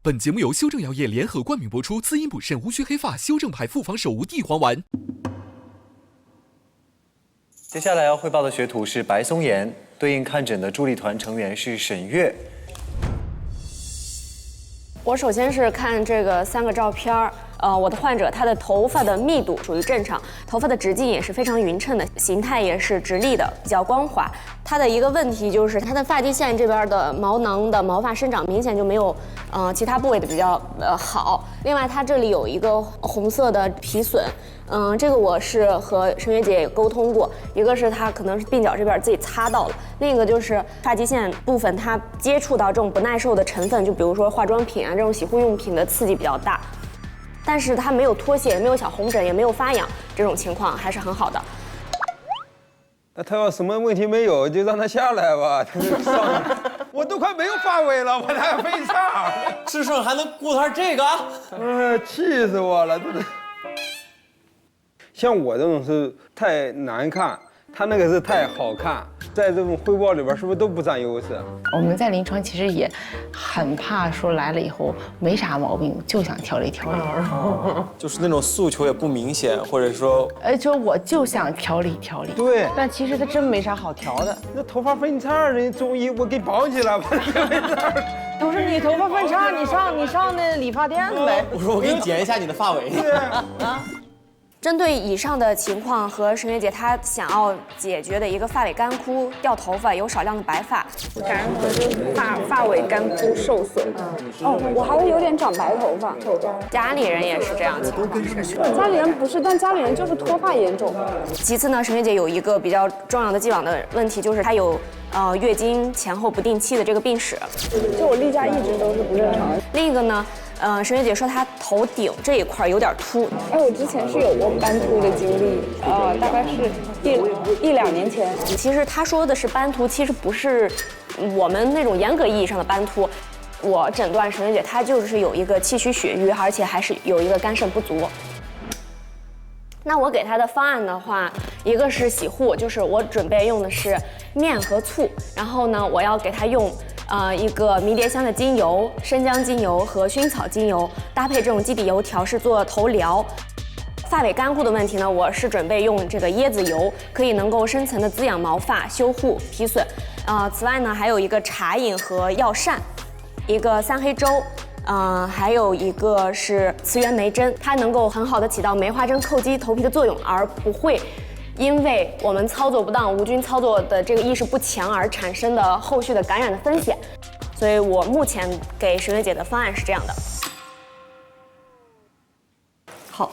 本节目由修正药业联合冠名播出，滋阴补肾、无须黑发、修正派复方手无地黄丸。接下来要汇报的学徒是白松岩，对应看诊的助力团成员是沈月。我首先是看这个3个照片儿，我的患者他的头发的密度属于正常，头发的直径也是非常匀称的，形态也是直立的，比较光滑。他的一个问题就是他的发际线这边的毛囊的毛发生长明显就没有其他部位的比较好。另外，他这里有一个红色的皮损。这个我是和沈月姐也沟通过，一个是她可能是鬓角这边自己擦到了，另一个就是发际线部分它接触到这种不耐受的成分，就比如说化妆品啊这种洗护用品的刺激比较大，但是它没有脱屑，也没有小红疹，也没有发痒，这种情况还是很好的。那他要什么问题没有，就让他下来吧。他就上，我都快没有发尾了，我还飞叉，世上还能顾他这个？气死我了，真的。像我这种是太难看，他那个是太好看，在这种汇报里边是不是都不占优势？我们在临床其实也很怕说来了以后没啥毛病，就想调理调理，就是那种诉求也不明显，或者说，就我就想调理调理。对，但其实它真没啥好调的。那头发分叉，人中医我给绑起来吧。不是你头发分叉，你上那理发店呗。我说我给你剪一下你的发尾。针对以上的情况和沈月姐她想要解决的一个发尾干枯、掉头发、有少量的白发，感染可能就是发尾干枯受损。我还会有点长白头发。家里人也是这样情况。家里人不是，但家里人就是脱发严重。其次呢，沈月姐有一个比较重要的既往的问题，就是她有月经前后不定期的这个病史。就我例假一直都是不正常的。另一个呢，沈月姐说她头顶这一块有点秃。我之前是有过斑秃的经历，大概是一两年前。其实她说的是斑秃，其实不是我们那种严格意义上的斑秃。我诊断沈月姐她就是有一个气虚血瘀，而且还是有一个肝肾不足。那我给她的方案的话，一个是洗护，就是我准备用的是面和醋，然后呢，我要给她用一个迷迭香的精油、生姜精油和薰草精油搭配这种基底油调试做头疗。发尾干枯的问题呢，我是准备用这个椰子油，可以能够深层的滋养毛发、修护皮损。此外呢，还有一个茶饮和药膳，一个3黑粥。还有一个是磁源梅针，它能够很好的起到梅花针叩击头皮的作用，而不会因为我们操作不当、无菌操作的这个意识不强而产生的后续的感染的风险。所以我目前给沈月姐的方案是这样的。好，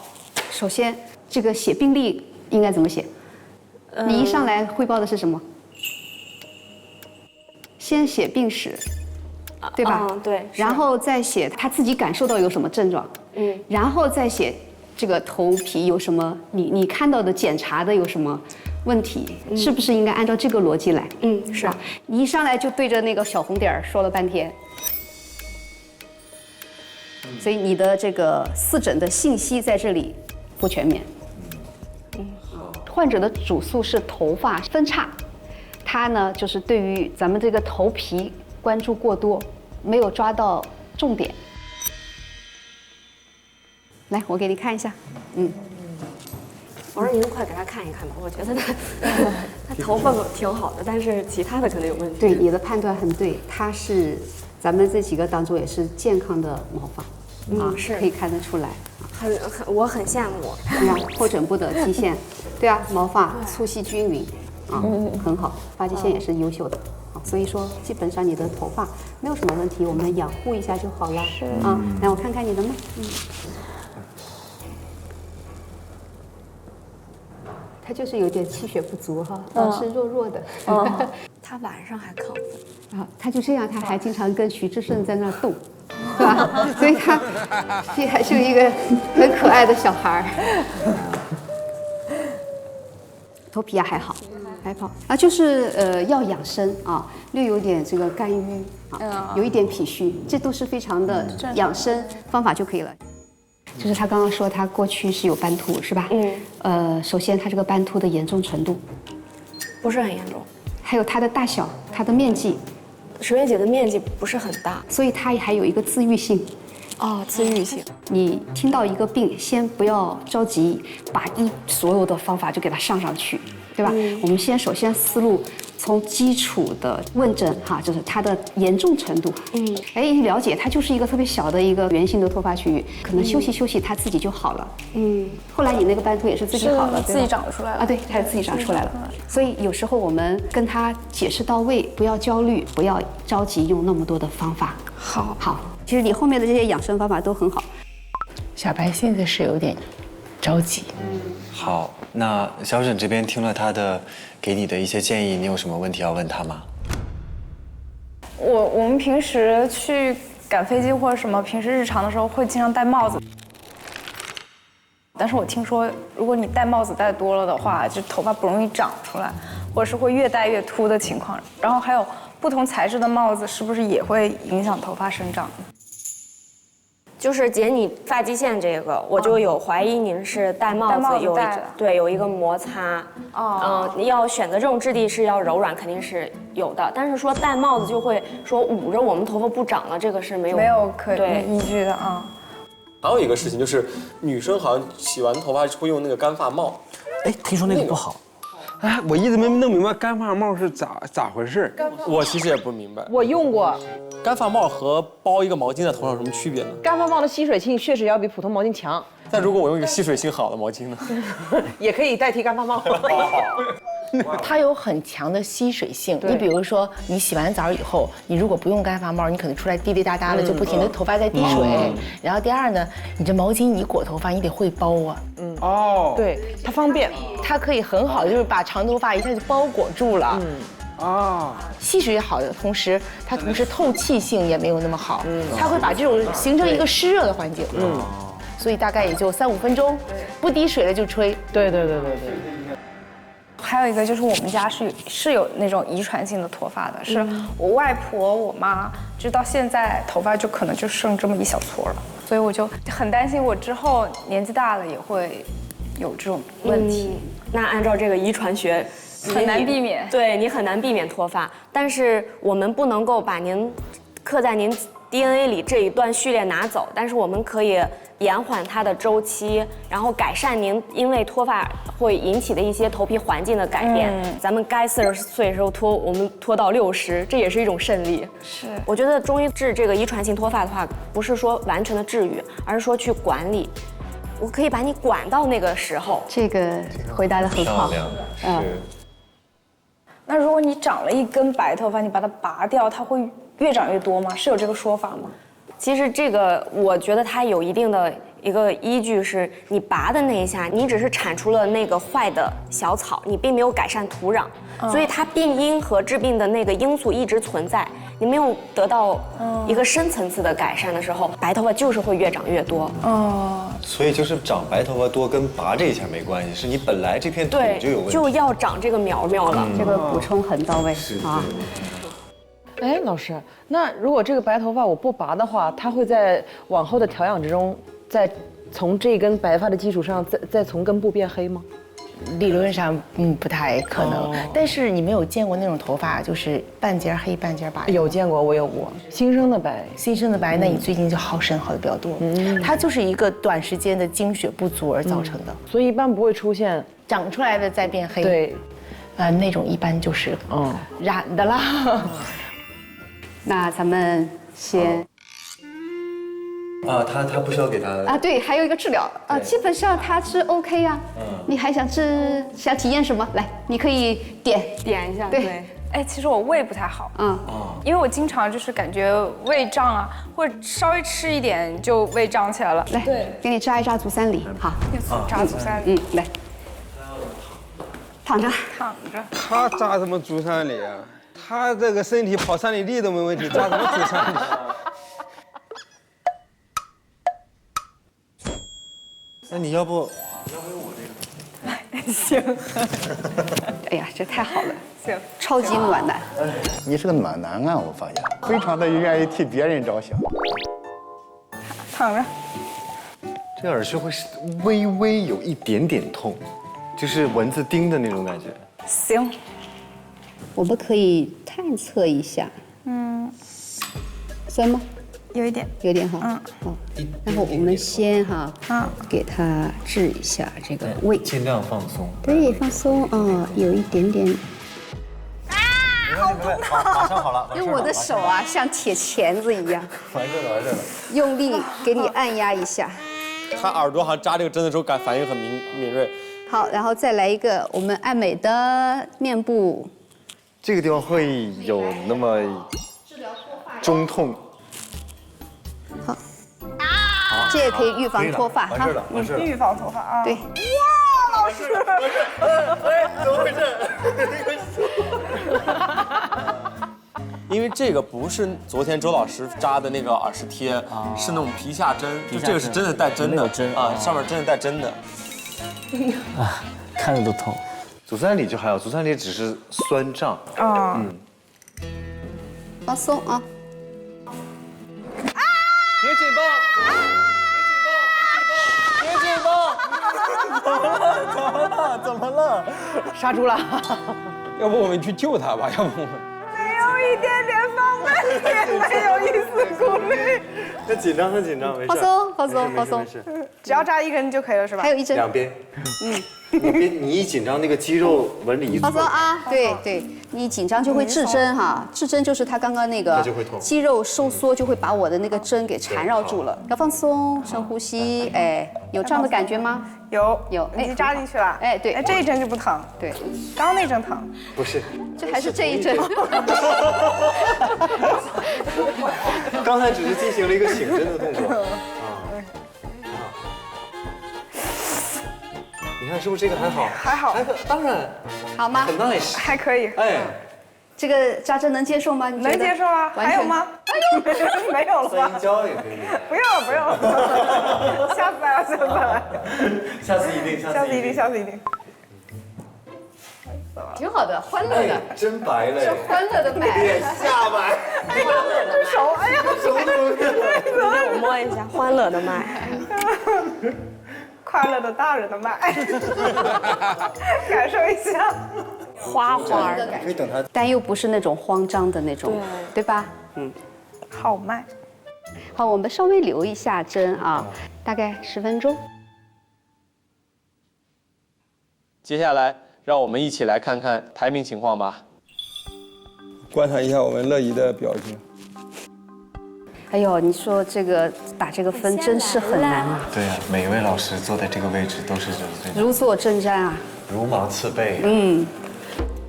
首先这个写病历应该怎么写？你一上来汇报的是什么？先写病史。对吧？对。然后再写他自己感受到有什么症状，然后再写这个头皮有什么，你看到的检查的有什么问题，是不是应该按照这个逻辑来？是。你一上来就对着那个小红点说了半天，所以你的这个4诊的信息在这里不全面。患者的主诉是头发分叉，他呢就是对于咱们这个头皮关注过多，没有抓到重点。来，我给你看一下。我说您快给他看一看吧，我觉得他头发挺好的，但是其他的可能有问题。对，你的判断很对，他是咱们这几个当中也是健康的毛发，是可以看得出来。我很羡慕。后枕部的基线，对啊，毛发粗细均匀，很好，发际线也是优秀的。所以说，基本上你的头发没有什么问题，我们养护一下就好了。来我看看你的吗？他就是有点气血不足哈，老是弱弱的。他晚上还亢奋他就这样，他还经常跟徐志胜在那儿斗，是吧？所以他还是一个很可爱的小孩头皮还好。就是要养生啊，略有点这个肝郁啊，有一点脾虚，这都是非常的养生方法就可以了。就是他刚刚说他过去是有斑秃是吧？首先他这个斑秃的严重程度不是很严重，还有它的大小、它的面积。沈月姐的面积不是很大，所以它还有一个自愈性。哦，自愈性。你听到一个病，先不要着急，把所有的方法就给它上去，对吧？我们首先思路从基础的问诊哈，就是它的严重程度。一了解它就是一个特别小的一个圆形的脱发区域，可能休息休息它自己就好了。后来你那个斑秃也是自己好了，自己长出来了啊？对，它是自己长出来了。所以有时候我们跟他解释到位，不要焦虑，不要着急用那么多的方法。好，其实你后面的这些养生方法都很好。小白现在是有点着急。好，那小沈这边听了他的给你的一些建议，你有什么问题要问他吗？我们平时去赶飞机或者什么，平时日常的时候会经常戴帽子。但是我听说，如果你戴帽子戴多了的话，就头发不容易长出来，或者是会越戴越秃的情况。然后还有不同材质的帽子是不是也会影响头发生长？就是姐，你发际线这个，我就有怀疑您是戴帽子有一个摩擦。要选择这种质地是要柔软，肯定是有的。但是说戴帽子就会说捂着我们头发不长了，这个是没有可依据的啊。还有一个事情就是，女生好像洗完头发会用那个干发帽。哎，听说那个不好。哎，我一直没弄明白干发帽是咋回事。我其实也不明白。我用过。干发帽和包一个毛巾在头上有什么区别呢？干发帽的吸水性确实要比普通毛巾强。但如果我用一个吸水性好的毛巾呢？也可以代替干发帽。它有很强的吸水性。你比如说，你洗完澡以后，你如果不用干发帽，你可能出来滴滴答答的，就不停的头发在滴水。然后第二呢，你这毛巾你裹头发，你得会包啊。对，它方便，它可以很好的就是把长头发一下就包裹住了。吸水好的同时，它同时透气性也没有那么好。它会把这种形成一个湿热的环境。所以大概也就3-5分钟，不滴水了就吹。对。还有一个就是我们家是有那种遗传性的脱发的，是我外婆、我妈，直到现在头发就可能就剩这么一小撮了，所以我就很担心我之后年纪大了也会有这种问题。那按照这个遗传学，很难避免。对你很难避免脱发，但是我们不能够把您刻在您 DNA 里这一段序列拿走，但是我们可以延缓它的周期，然后改善您因为脱发会引起的一些头皮环境的改变。咱们该40岁的时候脱，我们脱到60，这也是一种胜利。是，我觉得中医治这个遗传性脱发的话，不是说完全的治愈，而是说去管理。我可以把你管到那个时候。这个回答得很好。是。那如果你长了一根白头发，你把它拔掉，它会越长越多吗？是有这个说法吗？其实这个我觉得它有一定的一个依据，是你拔的那一下，你只是铲除了那个坏的小草，你并没有改善土壤，所以它病因和治病的那个因素一直存在，你没有得到一个深层次的改善的时候，白头发就是会越长越多。所以就是长白头发多跟拔这一下没关系，是你本来这片土就有问题，就要长这个苗苗了。这个补充很到位啊。哎，老师，那如果这个白头发我不拔的话，它会在往后的调养之中，再从这根白发的基础上，再从根部变黑吗？理论上，不太可能。但是你没有见过那种头发，就是半截黑半截白？有见过，我有过。新生的白，那你最近就好神好的比较多。它就是一个短时间的经血不足而造成的，所以一般不会出现长出来的再变黑。对，那种一般就是染的啦。那咱们先他不需要给他对，还有一个治疗基本上他是 OK 呀。你还想体验什么？来，你可以点一下。对。哎，其实我胃不太好，因为我经常就是感觉胃胀啊，或者稍微吃一点就胃胀起来了。来，给你扎一扎足三里，好。扎足三里。来，躺着。他扎什么足三里啊？他这个身体跑3里地都没问题，扎什么足3里？那你要不我这个？行。哎呀，这太好了，行，超级暖男。你是个暖男啊，我发现，非常的愿意替别人着想。躺着。这耳穴会是微微有一点点痛，就是蚊子叮的那种感觉。行。我们可以探测一下，酸吗？有一点，有点哈，好，然后我们先哈，给它治一下这个胃，尽量放松。对，放松啊，有一点点。马上好了。因为我的手啊像铁钳子一样，完事了。用力给你按压一下。他耳朵好像扎这个针的时候反应很敏锐。好，然后再来一个我们爱美的面部。这个地方会有那么中痛。好，这也可以预防脱发哈。完事了。预防脱发啊。对。哇，老师，怎么回事？因为这个不是昨天周老师扎的那个耳石贴，是那种皮下针，就这个是真的带针的啊，上面真的带针的。啊，看着都痛。足三里就还好，足三里只是酸胀。放松啊。别紧绷，别紧绷，怎么了？杀猪了。要不我们去救他吧？要不我们。没有一点点防备，也没有一丝顾虑。他紧张，没事。放松。只要扎一针就可以了，是吧？还有一针。两边。你一紧张，那个肌肉纹理一放松啊，对，你紧张就会滞针哈，滞针就是他刚刚那个肌肉收缩，就会把我的那个针给缠绕住了。要放松，深呼吸，哎，有这样的感觉吗？有，哎，已经扎进去了。哎，对，哎，这一针就不疼。对，刚刚那针疼。不是，这还是这一针。刚才只是进行了一个醒针的动作。你看是不是这个还好？还好，当然好吗？很 nice， 还可以。哎，这个扎针能接受吗？能接受啊？还有吗？没有了吧？酸胶也可以。不用，下次来。下次一定。挺好的，欢乐的，真白了，是欢乐的麦，下白。手，哎呀，我摸一下欢乐的麦。快乐的大人的麦，感受一下，花花的，可以等它，但又不是那种慌张的那种，对吧？好麦。好，我们稍微留一下针啊，大概10分钟。接下来，让我们一起来看看排名情况吧。观察一下我们乐怡的表情。哎呦，你说这个打这个分真是很难啊！对呀，每一位老师坐在这个位置都是如坐针毡啊，如芒刺背。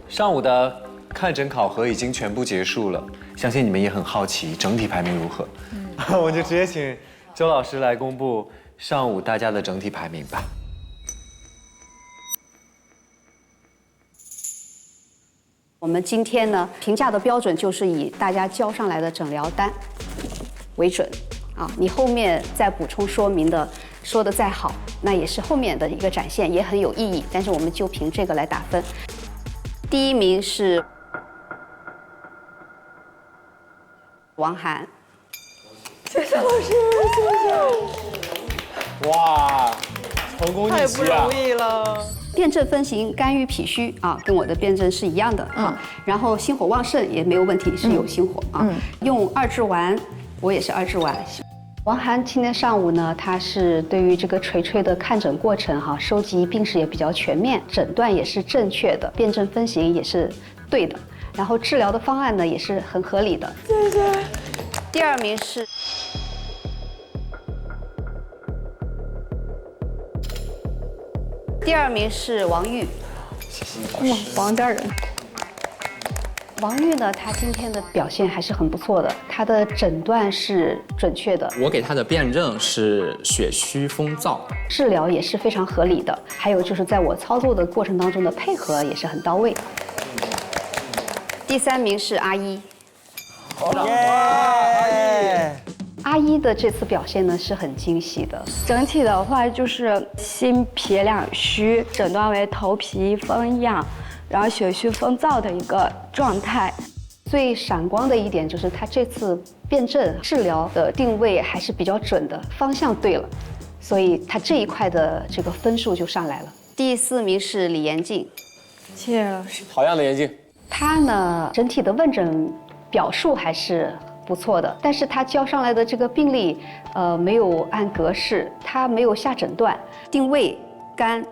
上午的看诊考核已经全部结束了，相信你们也很好奇整体排名如何。我就直接请周老师来公布上午大家的整体排名吧。我们今天呢评价的标准就是以大家交上来的诊疗单为准啊，你后面再补充说明的说的再好，那也是后面的一个展现，也很有意义。但是我们就凭这个来打分。第一名是王涵，谢谢老师，谢谢。哇，成功逆袭啊！太不容易了。辩证分型肝郁脾虚啊，跟我的辩证是一样的啊。然后心火旺盛也没有问题，是有心火啊。用2支丸，我也是2支丸。王涵今天上午呢，他是对于这个锤锤的看诊过程哈，收集病史也比较全面，诊断也是正确的，辩证分型也是对的，然后治疗的方案呢也是很合理的。谢谢。第2名是。第2名是王玉，谢谢老师。王大人。王玉呢，他今天的表现还是很不错的，他的诊断是准确的。我给他的辩证是血虚风燥，治疗也是非常合理的，还有就是在我操作的过程当中的配合也是很到位。第3名是阿一。阿一的这次表现呢是很惊喜的，整体的话就是心脾两虚，诊断为头皮风痒，然后血虚风燥的一个状态。最闪光的一点就是他这次辩证治疗的定位还是比较准的，方向对了，所以他这一块的这个分数就上来了。第4名是李延静，谢谢老师。好样的，延静。他呢整体的问诊表述还是不错的，但是他交上来的这个病历，没有按格式，他没有下诊断，定位肝、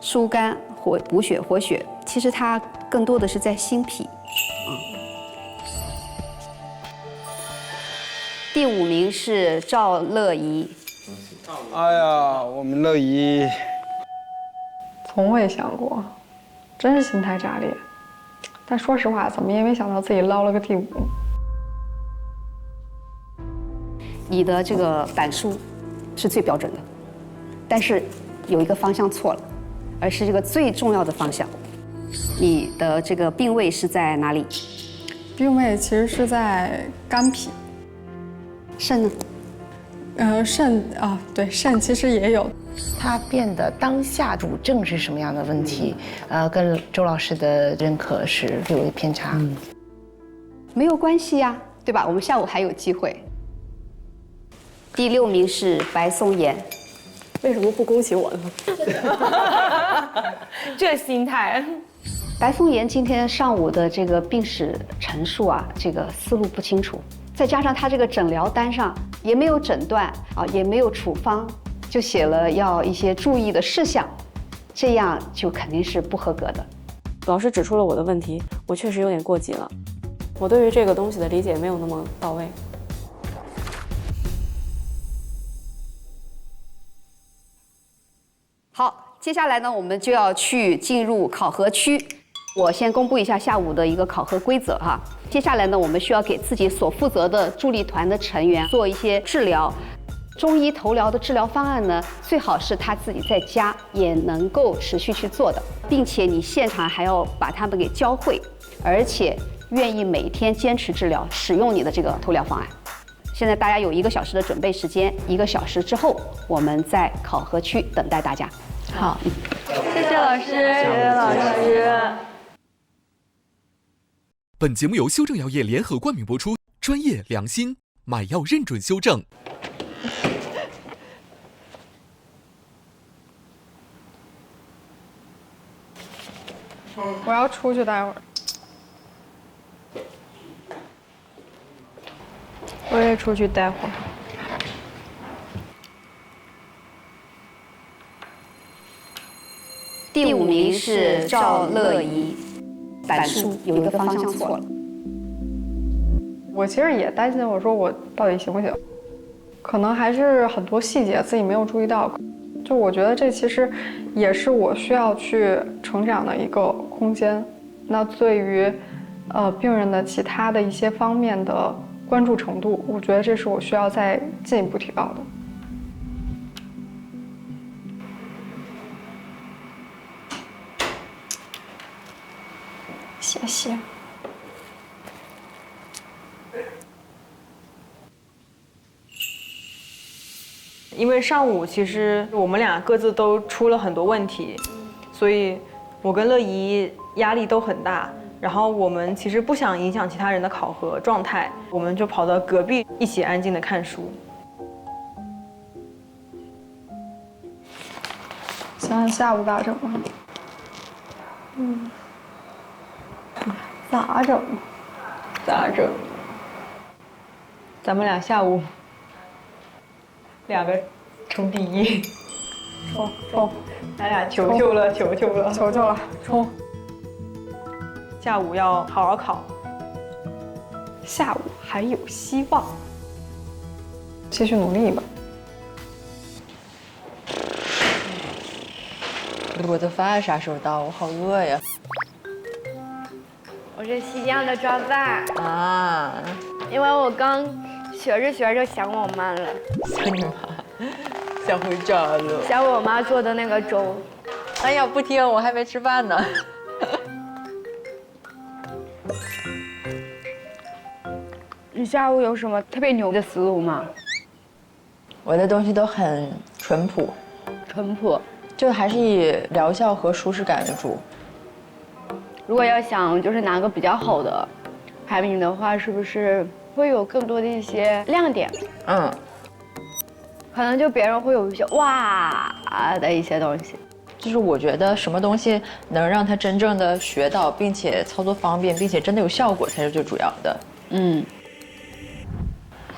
疏肝、补血、活血，其实他更多的是在心脾。第5名是赵乐怡。哎呀，我们乐怡，从未想过，真是心态炸裂。但说实话，怎么也没想到自己捞了个第5。你的这个板书是最标准的，但是有一个方向错了，而是这个最重要的方向。你的这个病位是在哪里？病位其实是在肝脾。肾呢？肾啊，对，肾其实也有。他变得当下主症是什么样的问题？跟周老师的认可是有偏差。没有关系呀，对吧？我们下午还有机会。第6名是白松岩。为什么不恭喜我呢？这心态。白松岩今天上午的这个病史陈述啊，这个思路不清楚，再加上他这个诊疗单上也没有诊断啊，也没有处方，就写了要一些注意的事项，这样就肯定是不合格的。老师指出了我的问题，我确实有点过激了，我对于这个东西的理解没有那么到位。好，接下来呢，我们就要进入考核区。我先公布一下下午的一个考核规则哈。接下来呢，我们需要给自己所负责的助力团的成员做一些治疗。中医头疗的治疗方案呢，最好是他自己在家也能够持续去做的，并且你现场还要把他们给教会，而且愿意每天坚持治疗，使用你的这个头疗方案。现在大家有1个小时的准备时间，1个小时之后，我们在考核区等待大家。好，谢谢老师，谢谢老师。本节目由修正药业联合冠名播出，专业良心，买药认准修正。我要出去待会儿。我也出去待会儿。第5名是赵乐怡，板书有一个方向错了。我其实也担心，我说我到底行不行？可能还是很多细节自己没有注意到。就我觉得这其实也是我需要去成长的一个空间。那对于病人的其他的一些方面的关注程度，我觉得这是我需要再进一步提高的。谢谢。因为上午其实我们俩各自都出了很多问题，所以我跟乐怡压力都很大。然后我们其实不想影响其他人的考核状态，我们就跑到隔壁一起安静的看书。想想下午咋整吧？咋整？咋整？咱们俩下午2个冲第1，冲！咱俩求求了，求求了，求求了，冲！下午要好好考，下午还有希望，继续努力吧。我的饭啥时候到？我好饿呀！我是西江的抓饭啊，因为我刚学着学着想我妈了。想你妈，想回家了。想我妈做的那个粥。哎呀，不听，我还没吃饭呢。你下午有什么特别牛的思路吗？我的东西都很淳朴，淳朴，就还是以疗效和舒适感为主。如果要想就是拿个比较好的排名的话，是不是会有更多的一些亮点？可能就别人会有一些哇的一些东西。就是我觉得什么东西能让他真正的学到，并且操作方便，并且真的有效果，才是最主要的。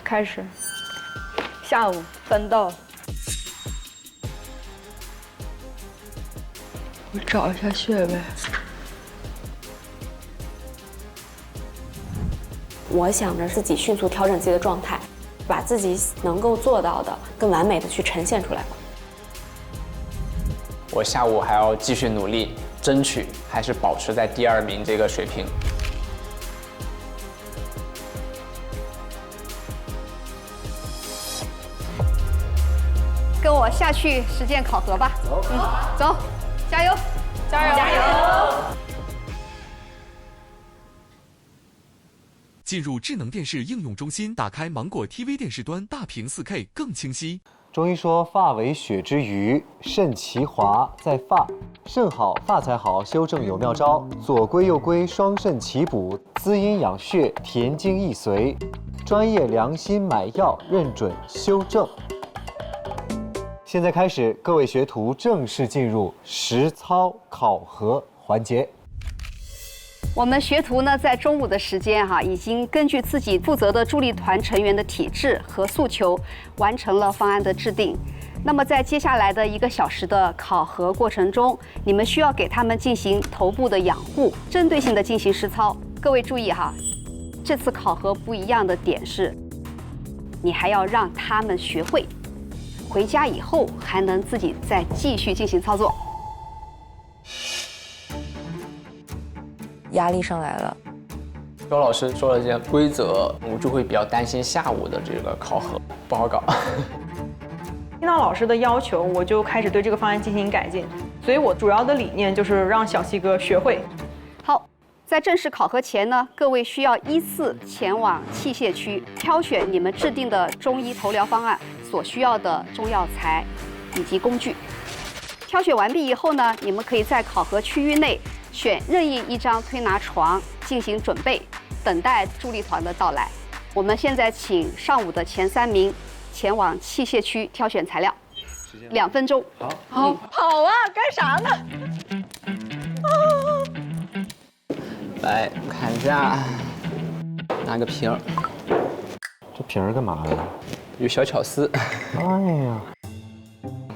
开始。下午分到。我找一下穴位。我想着自己迅速调整自己的状态，把自己能够做到的更完美的去呈现出来吧。我下午还要继续努力，争取还是保持在第2名这个水平。跟我下去实践考核吧。走，走，加油，加油，加油！进入智能电视应用中心，打开芒果 TV 电视端，大屏4K 更清晰。中医说发为血之余，肾其华在发，肾好发才好，修正有妙招，左归右归，双肾齐补，滋阴养血，填精益髓，专业良心买药，认准修正。现在开始，各位学徒正式进入实操考核环节。我们学徒呢，在中午的时间已经根据自己负责的助力团成员的体质和诉求，完成了方案的制定。那么在接下来的1个小时的考核过程中，你们需要给他们进行头部的养护，针对性的进行实操。各位注意这次考核不一样的点是，你还要让他们学会，回家以后还能自己再继续进行操作。压力上来了。周老师说了这些规则，我就会比较担心下午的这个考核不好搞。听到老师的要求，我就开始对这个方案进行改进。所以我主要的理念就是让小七哥学会。好，在正式考核前呢，各位需要依次前往器械区，挑选你们制定的中医头疗方案所需要的中药材以及工具。挑选完毕以后呢，你们可以在考核区域内选任意一张推拿床进行准备，等待助力团的到来。我们现在请上午的前3名前往器械区挑选材料，2分钟。好，跑啊，干啥呢？来看一下，拿个瓶儿。这瓶儿干嘛的？有小巧思。哎呀，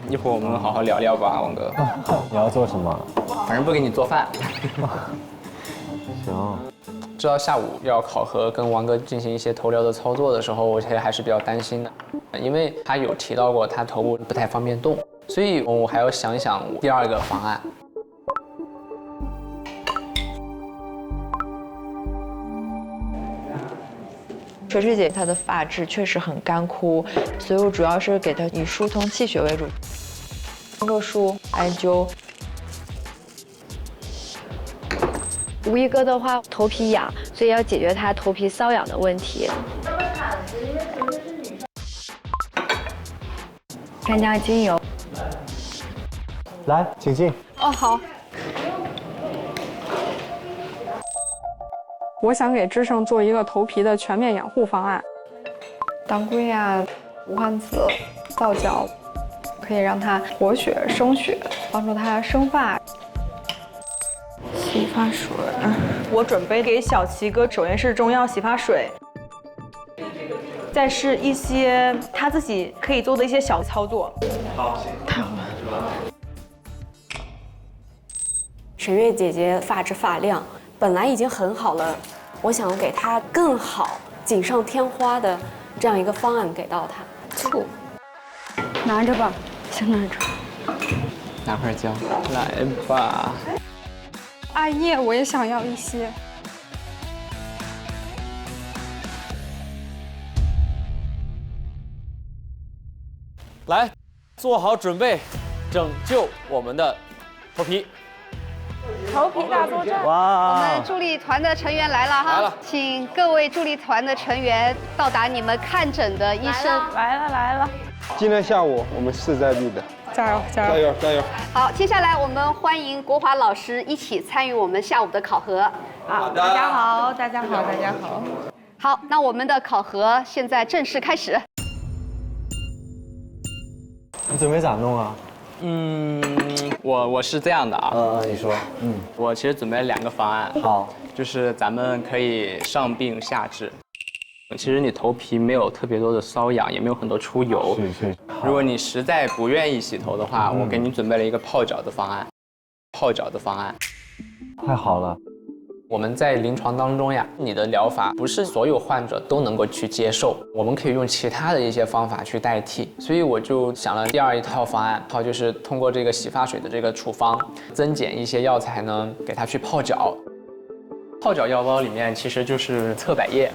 一会儿我们好好聊聊吧，王哥。你要做什么？反正不给你做饭。行。知道下午要考核跟王哥进行一些头疗的操作的时候，我其实还是比较担心的，因为他有提到过他头部不太方便动，所以我还要想一想第2个方案。水水姐她的发质确实很干枯，所以我主要是给她以疏通气血为主，通过梳、艾灸。吴一哥的话头皮痒，所以要解决他头皮瘙痒的问题。干姜精油。来，请进。哦，好。我想给志胜做一个头皮的全面养护方案，当归啊、无患子、皂角，可以让它活血生血，帮助它生发。洗发水，我准备给小齐哥，首先是中药洗发水，再是一些他自己可以做的一些小操作。好，太好了。沈月姐姐发质发量本来已经很好了，我想给她更好、锦上添花的这样一个方案给到她。醋，拿着吧，先拿着。拿块姜，来吧。艾叶我也想要一些。来，做好准备，拯救我们的头皮。头皮大作战！我们助力团的成员来了哈，来了，请各位助力团的成员到达你们看诊的医生。来了！今天下午我们势在必得，加油！加油！加油！好，接下来我们欢迎国华老师一起参与我们下午的考核。好，大家好，大家好，大家好。好，那我们的考核现在正式开始。你准备咋弄啊？我是这样的啊。你说。我其实准备了2个方案。好，就是咱们可以上病下治。其实你头皮没有特别多的瘙痒，也没有很多出油。是。如果你实在不愿意洗头的话，我给你准备了一个泡脚的方案。太好了。我们在临床当中呀，你的疗法不是所有患者都能够去接受，我们可以用其他的一些方法去代替。所以我就想了第二一套方案，就是通过这个洗发水的这个处方，增减一些药材呢，给它去泡脚。泡脚药包里面其实就是侧柏叶、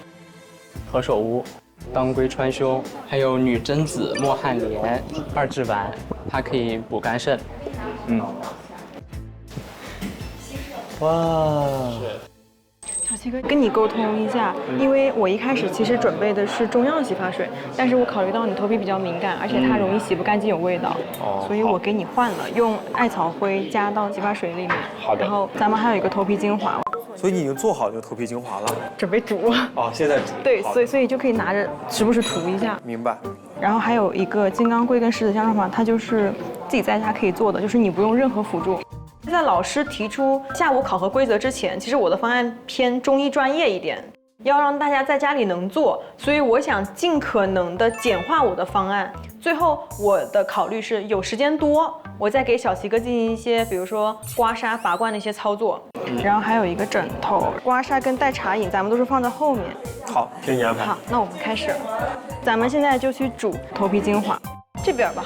何首乌、当归川芎，还有女贞子、墨旱莲、二至丸，它可以补肝肾。哇！小七哥，跟你沟通一下，因为我一开始其实准备的是中药洗发水，但是我考虑到你头皮比较敏感，而且它容易洗不干净，有味道，所以我给你换了，用艾草灰加到洗发水里面。好的。然后咱们还有一个头皮精华，所以你已经做好这个头皮精华了，准备煮。哦，现在煮。对，所以就可以拿着时不时涂一下。明白。然后还有一个金刚桂跟狮子香的话，它就是自己在家可以做的，就是你不用任何辅助。在老师提出下午考核规则之前，其实我的方案偏中医专业一点，要让大家在家里能做，所以我想尽可能的简化我的方案。最后我的考虑是有时间多，我再给小齐哥进行一些，比如说刮痧、拔罐的一些操作。然后还有一个枕头，刮痧跟带茶饮，咱们都是放在后面。好，听你安排。好，那我们开始，咱们现在就去煮头皮精华，这边吧。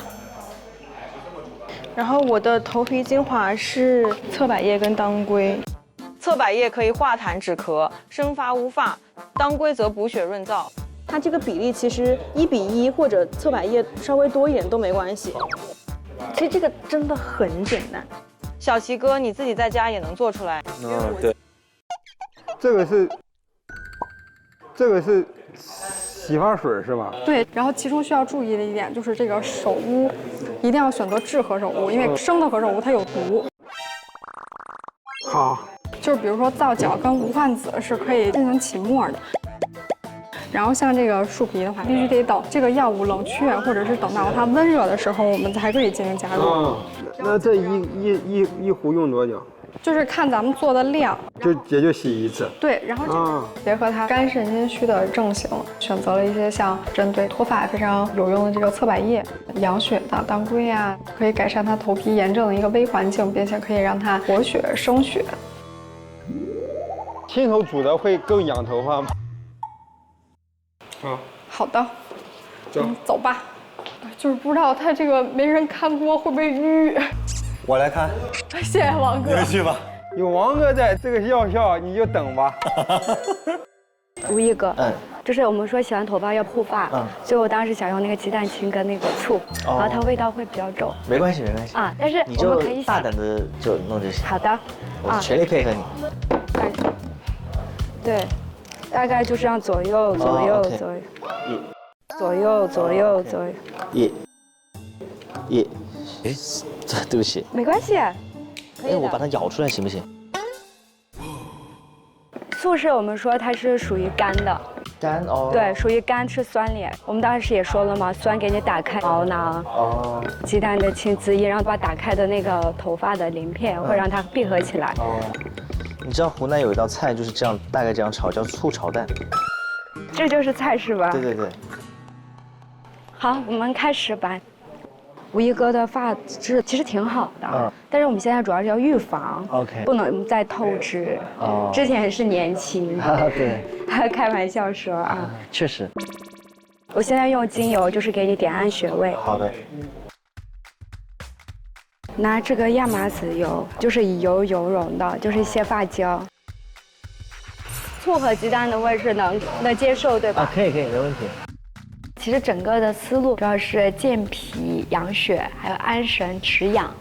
然后我的头皮精华是侧柏叶跟当归，侧柏叶可以化痰止咳、生发乌发，当归则补血润燥。它这个比例其实1:1或者侧柏叶稍微多一点都没关系。其实这个真的很简单，小齐哥你自己在家也能做出来。对。这个是洗发水是吧？对，然后其中需要注意的一点就是这个首乌一定要选择制何首乌，因为生的何首乌它有毒。好，就是比如说皂角跟无患子是可以进行起沫的。然后像这个树皮的话，必须得等这个药物冷却，或者是等到它温热的时候，我们才可以进行加入。那这一壶用多久？就是看咱们做的量，也就洗一次。对，然后结合它肝肾阴虚的症型，选择了一些像针对脱发非常有用的这个侧柏叶、养血的当归啊，可以改善它头皮炎症的一个微环境，并且可以让它活血生血。亲手煮的会更养头发吗？好的，走吧。就是不知道它这个没人看锅会不会淤。我来看。谢谢王哥。你们去吧。有王哥在，这个药效你就等吧。吴毅哥，就是我们说洗完头发要护发，所以我当时想用那个鸡蛋清跟那个醋，然后它味道会比较重。没关系，没关系啊，但是你就大胆的就弄就行。好的，我全力配合你。对，大概就这样左右。哎，对不起。没关系。我把它舀出来行不行？醋是我们说它是属于肝的。肝哦。对，属于肝是酸连。我们当时也说了嘛，酸给你打开毛囊。哦。鸡蛋的清滋液，然后把打开的那个头发的鳞片会让它闭合起来。哦。你知道湖南有一道菜就是这样，大概这样炒，叫醋炒蛋。这就是菜是吧？对对对。好，我们开始吧。吴一哥的发质其实挺好的，但是我们现在主要是要预防 ，OK， 不能再透支。之前是年轻，对，开玩笑说啊，确实。我现在用精油就是给你点按穴位。好的。拿这个亚麻籽油，就是以油油溶的，就是一些发胶。醋和鸡蛋的味是能接受对吧？可以，没问题。其实整个的思路主要是健脾养血，还有安神止痒。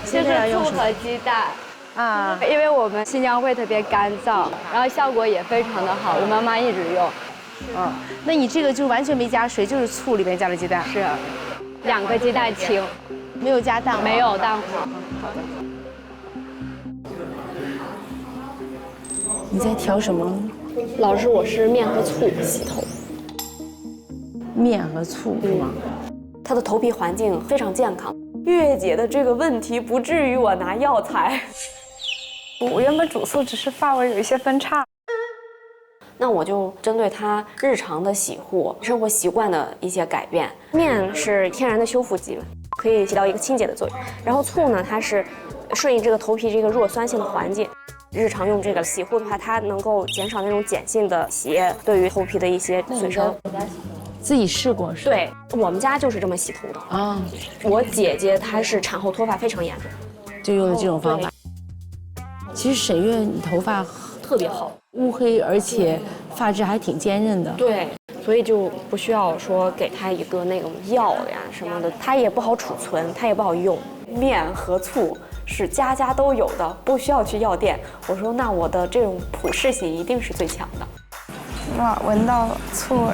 就是醋和鸡蛋啊，因为我们新疆会特别干燥，然后效果也非常的好，我妈妈一直用。那你这个就完全没加水，就是醋里面加了鸡蛋。是，2个鸡蛋清，没有加蛋黄。没有蛋黄。好的。你在调什么？老师，我是面和醋洗头。面和醋是吗？他的头皮环境非常健康。月姐的这个问题不至于我拿药材。我原本主诉只是发尾有一些分叉，那我就针对他日常的洗护、生活习惯的一些改变。面是天然的修复剂，可以起到一个清洁的作用。然后醋呢，它是顺应这个头皮这个弱酸性的环境。日常用这个洗护的话，它能够减少那种碱性的洗液对于头皮的一些损伤。自己试过是吧？对，我们家就是这么洗头的啊。我姐姐她是产后脱发非常严重，就用了这种方法。其实沈月你头发特别好，乌黑，而且发质还挺坚韧的。对，所以就不需要说给她一个那种药呀什么的，它也不好储存，它也不好用。面和醋是家家都有的，不需要去药店。我说那我的这种普适性一定是最强的。哇，闻到了醋味。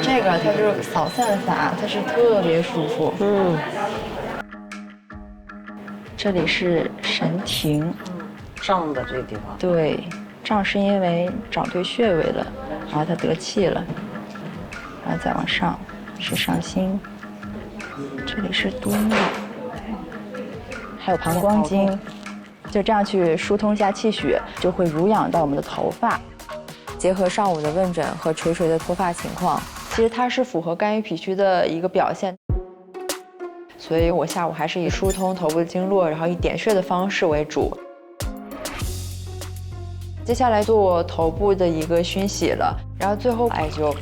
这个它是扫散法，它是特别舒服。这里是神庭，胀的这个地方。对，胀是因为长对穴位了，然后它得气了，然后再往上是上心，这里是督脉，还有膀胱经，就这样去疏通一下气血，就会濡养到我们的头发。结合上午的问诊和垂垂的脱发情况，其实它是符合肝郁脾虚的一个表现，所以我下午还是以疏通头部的经络，然后以点穴的方式为主。接下来做头部的一个熏洗了，然后最后艾灸。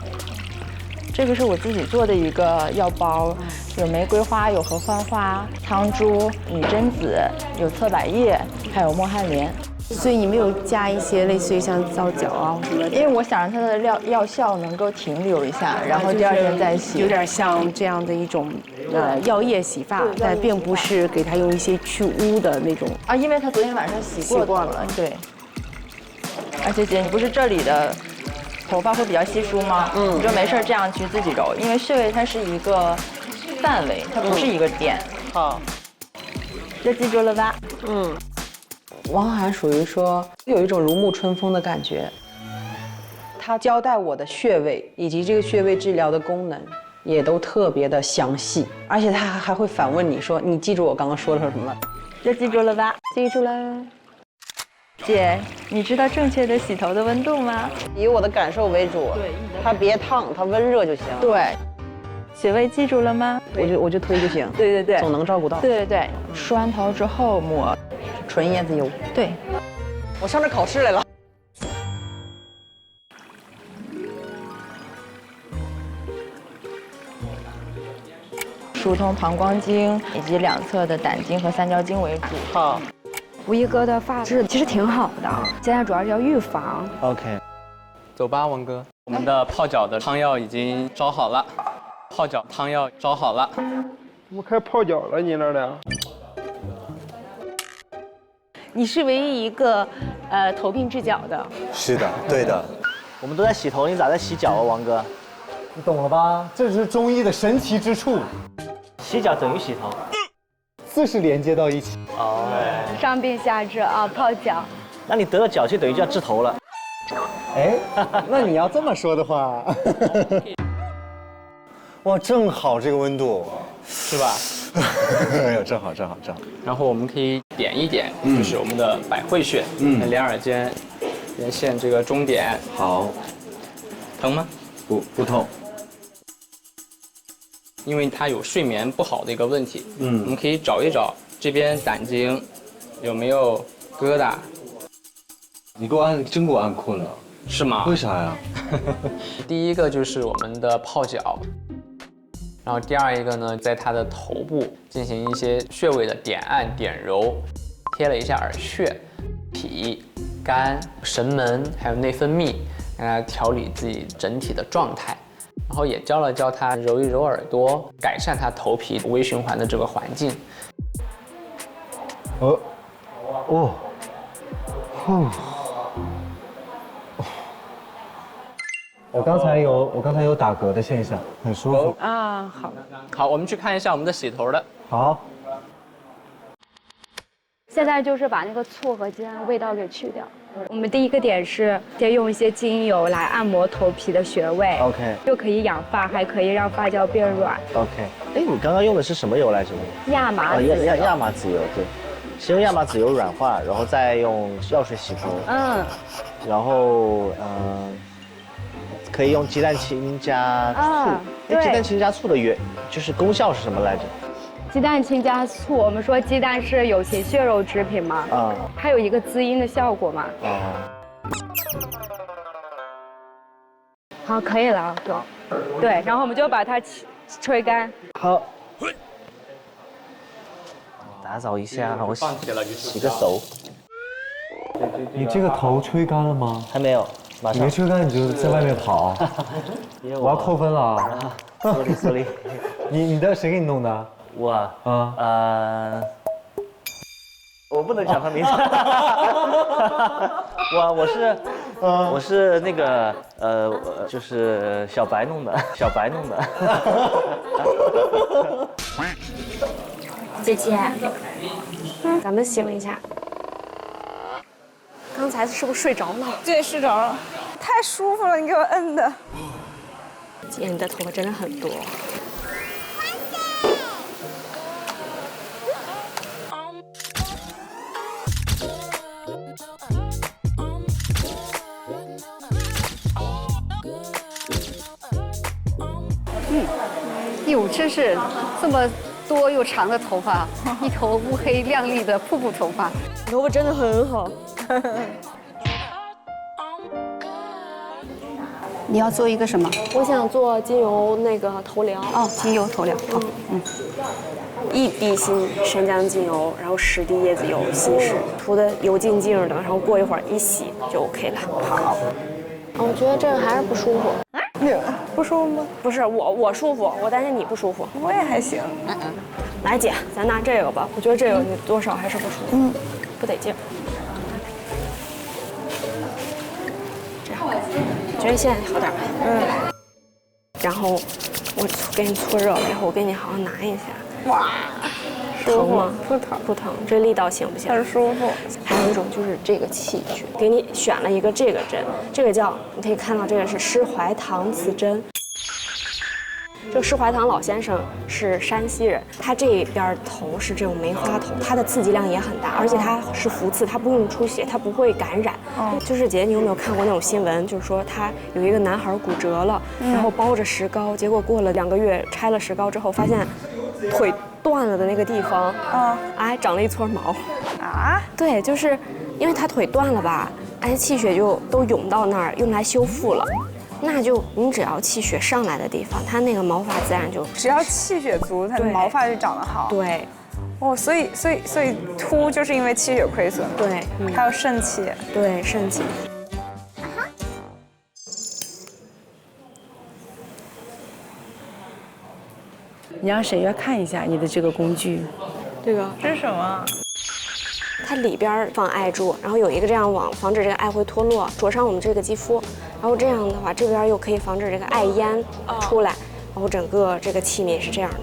这个是我自己做的一个药包，有玫瑰花，有合欢花、苍珠、女贞子，有侧柏叶，还有墨旱莲。所以你没有加一些类似于像皂角啊什么的，因为我想让它的药效能够停留一下，然后第二天再洗，有点像这样的一种药液洗发，但并不是给它用一些去污的那种啊，因为它昨天晚上洗过了，对。而且姐，你不是这里的头发会比较稀疏吗？你就没事这样去自己揉，因为穴位它是一个范围，它不是一个点。好，这记住了吧？王涵属于说有一种如沐春风的感觉，他交代我的穴位以及这个穴位治疗的功能也都特别的详细，而且他还会反问你说：“你记住我刚刚说了什么？”这记住了吧？记住了。姐，你知道正确的洗头的温度吗？以我的感受为主，对，它别烫，它温热就行。对，穴位记住了吗？我就推就行。对对对，总能照顾到。对对对，梳完头之后抹纯椰子油。对，我上这考试来了。疏通膀胱经以及两侧的胆经和三焦经为主。好。吴一哥的发质其实挺好的，现在主要是要预防。OK， 走吧，王哥，我们的泡脚的汤药已经烧好了，泡脚汤药烧好了。怎么开泡脚了？你那的？你是唯一一个头病治脚的。是的，对的。我们都在洗头，你咋在洗脚啊，王哥？你懂了吧？这是中医的神奇之处。洗脚等于洗头。字是连接到一起。哦，上病下治啊，泡脚。那你得了脚气，等于就要治头了。哎，那你要这么说的话，哇，正好这个温度，是吧？哎呦，正好。然后我们可以点一点，就是我们的百会穴，两耳间连线这个中点。好，疼吗？不痛。因为他有睡眠不好的一个问题，我们可以找一找这边胆经有没有疙瘩。你真给我按困了，是吗？为啥呀？第一个就是我们的泡脚，然后第二一个呢，在他的头部进行一些穴位的点按点揉，贴了一下耳穴、脾、肝、神门还有内分泌，让他调理自己整体的状态。然后也教了教他揉一揉耳朵，改善他头皮微循环的这个环境。我刚才有打嗝的现象，很舒服啊。好，我们去看一下我们的洗头的。好。现在就是把那个醋和鸡蛋的味道给去掉。我们第一个点是先用一些精油来按摩头皮的穴位 ，OK， 又可以养发，还可以让发胶变软。OK， 哎，你刚刚用的是什么油来着？亚麻籽油。亚麻籽油，对，先用亚麻籽油软化，然后再用药水洗头。然后可以用鸡蛋清加醋。对，鸡蛋清加醋的就是功效是什么来着？鸡蛋清加醋，我们说鸡蛋是有形血肉制品嘛，它有一个滋阴的效果嘛。好，可以了，对，然后我们就把它吹干。好，打扫一下，我洗个手。你这个头吹干了吗？还没有，马上。你没吹干你就在外面跑，我要扣分了。sorry， 你的谁给你弄的？我我不能讲他名字。我是那个就是小白弄的。姐姐，咱们醒一下。刚才是不是睡着了？对，睡着了，太舒服了，你给我摁的。姐，你的头发真的很多。哟，真是这么多又长的头发，一头乌黑亮丽的瀑布头发，你头发真的很好。你要做一个什么？我想做精油那个头疗。哦，精油头疗。好1滴心生姜精油，然后10滴椰子油稀释，涂的油净净的，然后过一会儿一洗就 OK 了。好。我觉得这个还是不舒服。不舒服吗？不是我舒服，我担心你不舒服。我也还行。来姐，咱拿这个吧，我觉得这个你多少还是不舒服，不得劲。这样，觉得现在好点吧？然后我给你搓热了以后，我给你好好拿一下。哇，疼吗？不疼，不疼。这力道行不行？很舒服。还有一种就是这个器具，给你选了一个这个针，这个叫你可以看到这个是施怀堂瓷针。这个施怀堂老先生是山西人，他这边头是这种梅花头，它的刺激量也很大，而且它是浮刺，它不用出血，它不会感染。就是姐姐，你有没有看过那种新闻？就是说他有一个男孩骨折了，然后包着石膏，结果过了2个月拆了石膏之后，发现腿断了的那个地方，长了一撮毛。对，就是因为他腿断了吧，气血就都涌到那儿，用来修复了。那就你只要气血上来的地方，它那个毛发自然就只要气血足，它的毛发就长得好。对，所以秃就是因为气血亏损。对，还有肾气。对，肾气。你让沈月看一下你的这个工具。这个这是什么？它里边放艾柱，然后有一个这样网，防止这个艾会脱落，灼伤我们这个肌肤。然后这样的话，这边又可以防止这个艾烟出来，然后整个这个器皿是这样的。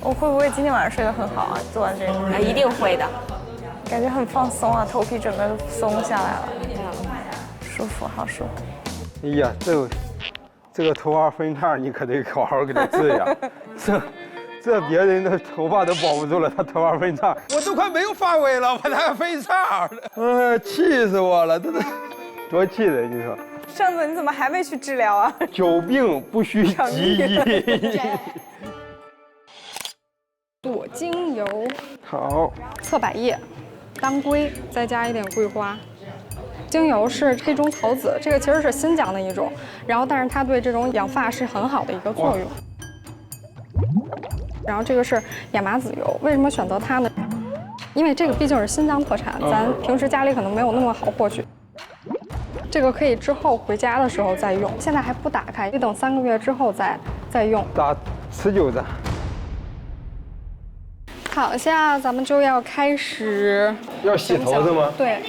我会不会今天晚上睡得很好啊？做完这个，一定会的。感觉很放松啊，头皮整个都松下来了，舒服，好舒服。哎呀，这个头发分叉，你可得好好给它治呀。这别人的头发都保不住了，他头发分叉，我都快没有发尾了，我还分叉了，气死我了，这多气人！你说，上次你怎么还没去治疗啊？久病不须急医。朵精油，好，侧柏叶、当归，再加一点桂花。精油是黑中草籽，这个其实是新疆的一种，然后但是它对这种养发是很好的一个作用。然后这个是亚麻籽油，为什么选择它呢？因为这个毕竟是新疆特产，咱平时家里可能没有那么好获取。这个可以之后回家的时候再用，现在还不打开，得等3个月之后再用。打持久的。躺下，咱们就要开始。要洗头是吗？对。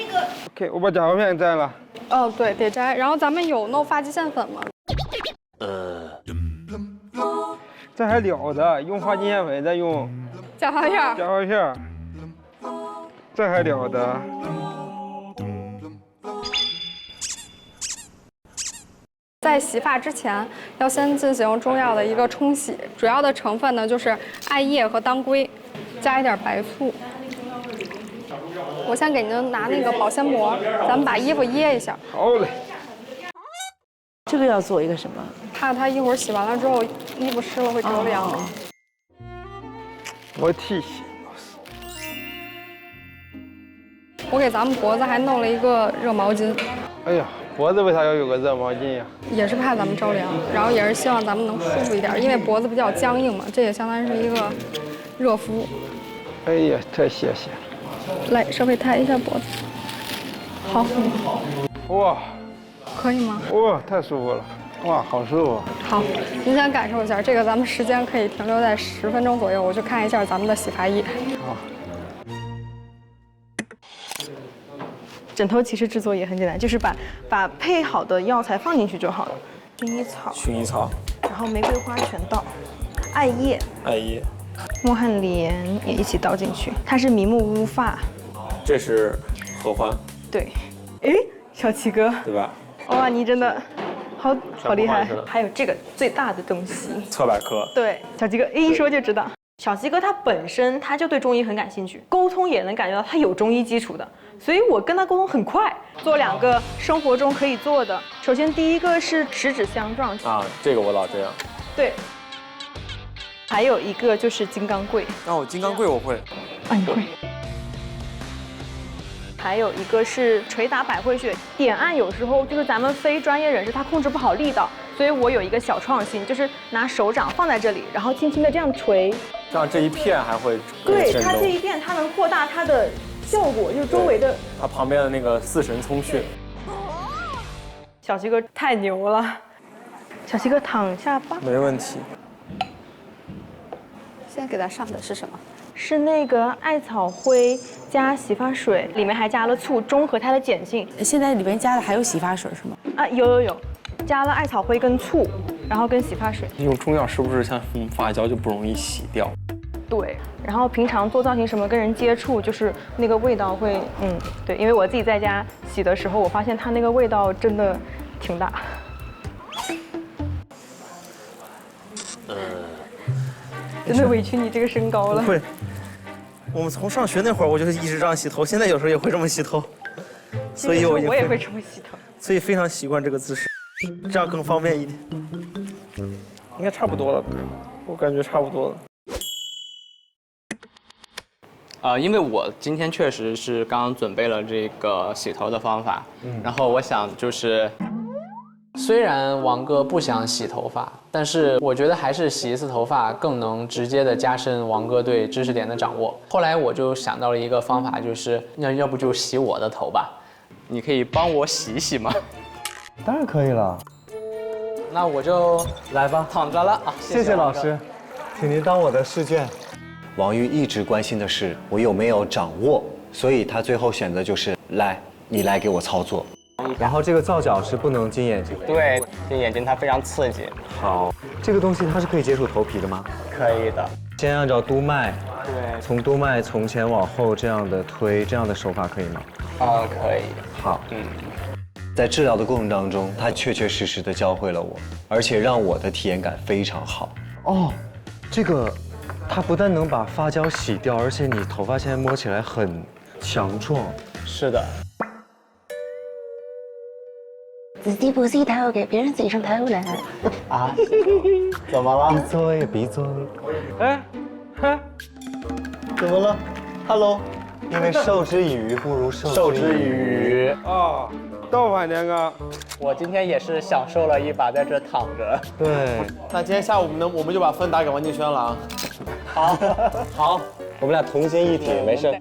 OK， 我把假发片摘了。哦，对，得摘。然后咱们有弄发际线粉吗？这还了得，用发际线粉再用假发片。假发片，这还了得。在洗发之前，要先进行中药的一个冲洗，主要的成分呢就是艾叶和当归，加一点白醋。我先给您拿那个保鲜膜，咱们把衣服掖一下。好嘞。这个要做一个什么？怕它一会儿洗完了之后衣服湿了会着凉。我替洗。我给咱们脖子还弄了一个热毛巾。哎呀，脖子为啥要有个热毛巾呀？也是怕咱们着凉，然后也是希望咱们能舒服一点，因为脖子比较僵硬嘛，这也相当于是一个热敷。哎呀，太谢谢。来，稍微抬一下脖子。好。哇，可以吗？哇，太舒服了。哇，好舒服。好，您先感受一下，这个咱们时间可以停留在10分钟左右，我去看一下咱们的洗发液。好。枕头其实制作也很简单，就是把配好的药材放进去就好了。薰衣草，然后玫瑰花全倒，艾叶，莫汉莲也一起倒进去。它是明目乌发，这是合欢，对。哎，小齐哥，对吧？哇，你真的好厉害！还有这个最大的东西，侧百科。对，小齐哥一说就知道。小齐哥他本身他就对中医很感兴趣，沟通也能感觉到他有中医基础的，所以我跟他沟通很快。做2个生活中可以做的，首先第一个是十指相撞啊，这个我老这样。对。还有一个就是金刚桂。哦，金刚桂我会。啊，你会。还有一个是捶打百会穴，点按有时候就是咱们非专业人士他控制不好力道，所以我有一个小创新，就是拿手掌放在这里，然后轻轻的这样捶，这样这一片还会对它这一片它能扩大它的效果，就是周围的它旁边的那个四神聪穴。小齐哥太牛了，小齐哥躺下吧，没问题。现在给他上的是什么？是那个艾草灰加洗发水，里面还加了醋，中和它的碱性。现在里面加的还有洗发水是吗？啊，有，加了艾草灰跟醋，然后跟洗发水。用中药是不是像发胶就不容易洗掉？对，然后平常做造型什么跟人接触，就是那个味道会，对，因为我自己在家洗的时候，我发现它那个味道真的挺大。真的委屈你这个身高了。会，我们从上学那会儿我就一直这样洗头，现在有时候也会这么洗头，所以我也会这么洗头，所以非常习惯这个姿势，这样更方便一点。应该差不多了，我感觉差不多了。因为我今天确实是刚刚准备了这个洗头的方法，然后我想就是。虽然王哥不想洗头发，但是我觉得还是洗一次头发更能直接的加深王哥对知识点的掌握。后来我就想到了一个方法，就是要不就洗我的头吧，你可以帮我洗洗吗？当然可以了。那我就来吧，躺着了啊！谢谢老师，请您当我的试卷。王玉一直关心的是我有没有掌握，所以他最后选择就是来，你来给我操作。然后这个皂角是不能进眼睛的。对，进眼睛它非常刺激。好，这个东西它是可以接触头皮的吗？可以的。先按照督脉，对，从督脉从前往后这样的推，这样的手法可以吗？可以。好，在治疗的过程当中，他确确实实的教会了我，而且让我的体验感非常好。哦，这个它不但能把发胶洗掉，而且你头发现在摸起来很强壮。是的。自己不洗头，给别人洗上头来。啊？怎么了？闭嘴。哎，怎么了 ？Hello， 因为授之以鱼不如授之以渔。啊，倒反两个。我今天也是享受了一把在这躺着。对。那今天下午我们就把分打给王敬轩了啊。好，我们俩同心一体，没事。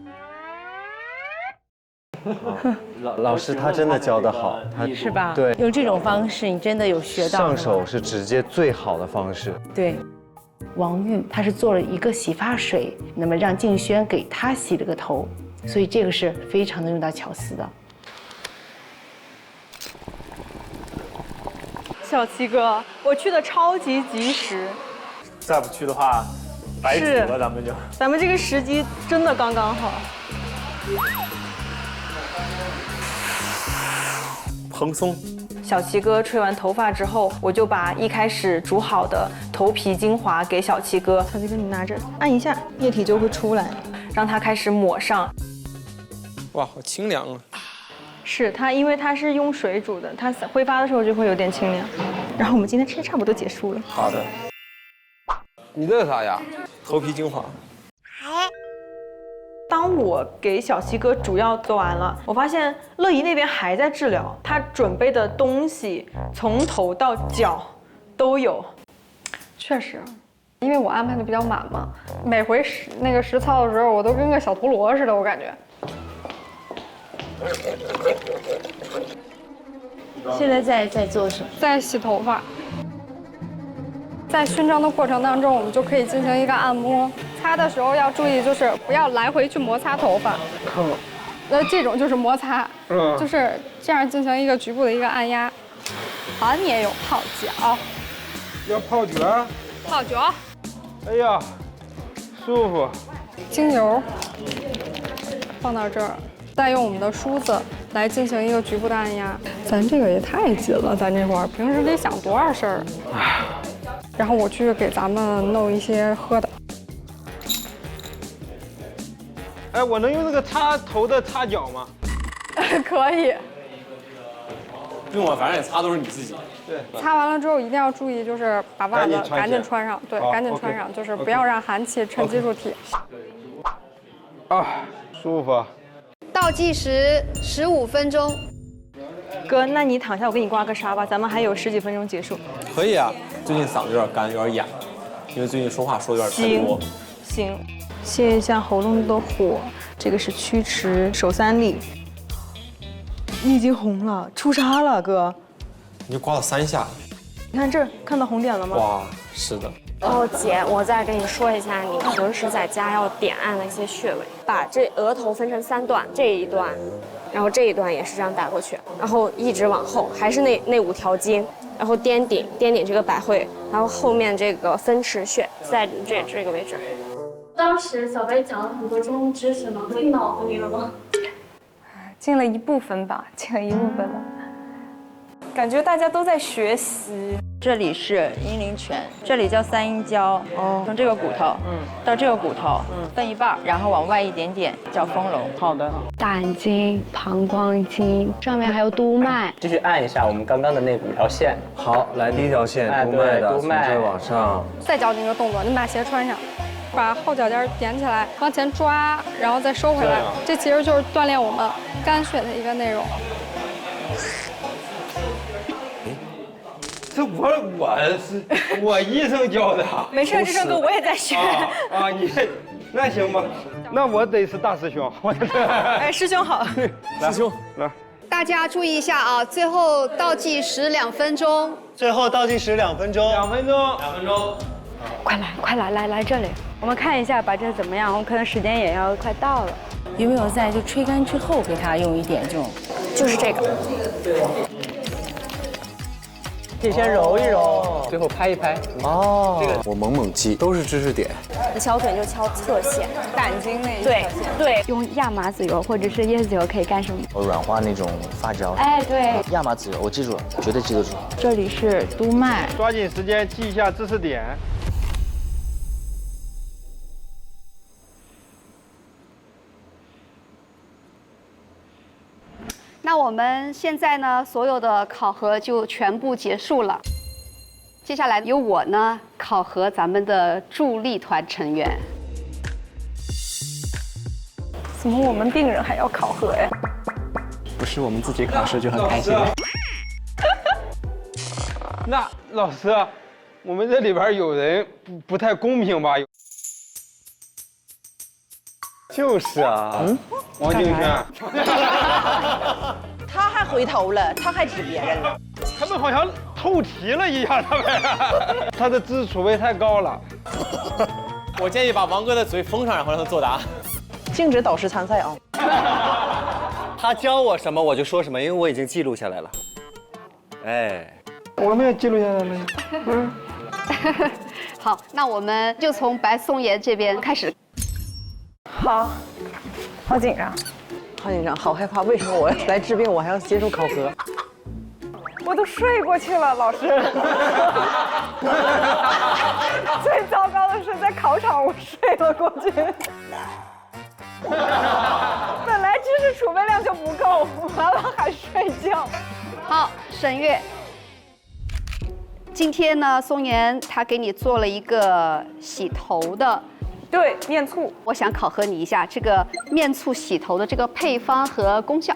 老师他真的教得好，他是吧？对，用这种方式你真的有学到。上手是直接最好的方式。对，王玉，他是做了一个洗发水，那么让静轩给他洗了个头，所以这个是非常的用到巧思的。小七哥，我去的超级及时，再不去的话，白煮了咱们这个时机真的刚刚好。蓬松。小七哥吹完头发之后，我就把一开始煮好的头皮精华给小七哥。小七哥，你拿着，按一下，液体就会出来，让他开始抹上。哇，好清凉啊！是它，因为它是用水煮的，它挥发的时候就会有点清凉。然后我们今天吃差不多结束了。好的。你这是啥呀？头皮精华。当我给小七哥主要做完了，我发现乐怡那边还在治疗，他准备的东西从头到脚都有。确实，因为我安排的比较满嘛，每回那个实操的时候，我都跟个小陀螺似的，我感觉。现在在做什么？在洗头发。在熏蒸的过程当中，我们就可以进行一个按摩。擦的时候要注意，就是不要来回去摩擦头发。这种就是摩擦，就是这样进行一个局部的一个按压。好，你也有泡脚。要泡脚？泡脚。哎呀，舒服。精油放到这儿，再用我们的梳子来进行一个局部的按压。咱这个也太紧了，咱这块儿平时得想多少事儿。然后我去给咱们弄一些喝的。哎，我能用那个擦头的擦脚吗？可以。用啊，反正也擦都是你自己。对。擦完了之后一定要注意，就是把袜子赶紧穿上，对，赶紧穿上，就是不要让寒气沉积住体。啊，舒服。倒计时15分钟。哥，那你躺下，我给你刮个痧吧，咱们还有10几分钟结束。可以啊，最近嗓子有点干，有点哑，因为最近说话说的有点太多。行，泄一下喉咙的火，这个是曲池手3粒。你已经红了，出痧了，哥。你就刮了3下。你看这儿，看到红点了吗？哇，是的。哦，姐，我再跟你说一下，你平时在家要点按的一些穴位，把这额头分成3段，这一段，然后这一段也是这样打过去，然后一直往后，还是那5条筋，然后颠顶这个百会，然后后面这个分池穴在这个位置。当时小白讲了很多中医知识嘛，进脑子里了吗？进了一部分吧，进了一部分了。感觉大家都在学习。这里是阴陵泉，这里叫三阴交。哦，从这个骨头，到这个骨头，分一半，然后往外一点点，叫丰隆。好的。胆经、膀胱经，上面还有督脉。继续按一下我们刚刚的那5条线。好，来第一条线，督脉的，从这往上。再教你一个动作，你把鞋穿上，把后脚尖点起来，往前抓，然后再收回来。这其实就是锻炼我们肝血的一个内容。这我医生教的。没事，志胜哥我也在学。你那行吧，那我得是大师兄。哎，师兄好。师兄来。大家注意一下啊，最后倒计时2分钟。最后倒计时2分钟。2分钟。2分钟。快来这里，我们看一下把这怎么样？我们可能时间也要快到了。有没有在就吹干之后给它用一点这种？就是这个。可以先揉一揉，最后拍一拍。哦，这个我猛记，都是知识点。你敲腿就敲侧线，胆经那一对，用亚麻籽油或者是椰子油可以干什么？软化那种发胶。哎，对，亚麻籽油，我记住了，绝对记得住。这里是督脉，抓紧时间记一下知识点。那我们现在呢，所有的考核就全部结束了。接下来由我呢考核咱们的助力团成员。怎么我们病人还要考核呀？不是我们自己考试就很开心。那老师，我们这里边有人不太公平吧？就是啊，王敬轩，他还回头了，他还指别人了。他们好像透题了一样，他的知识储备太高了。我建议把王哥的嘴封上，然后让他作答。禁止导师参赛啊！他教我什么我就说什么，因为我已经记录下来了。哎，我们也记录下来了。嗯。好，那我们就从白松岩这边开始。好，好紧张，好紧张，好害怕。为什么我来治病，我还要接受考核？我都睡过去了，老师。最糟糕的是在考场我睡了过去。本来知识储备量就不够，完了还睡觉。好，沈月。今天呢，松岩他给你做了一个洗头的，对，面醋。我想考核你一下，这个面醋洗头的这个配方和功效。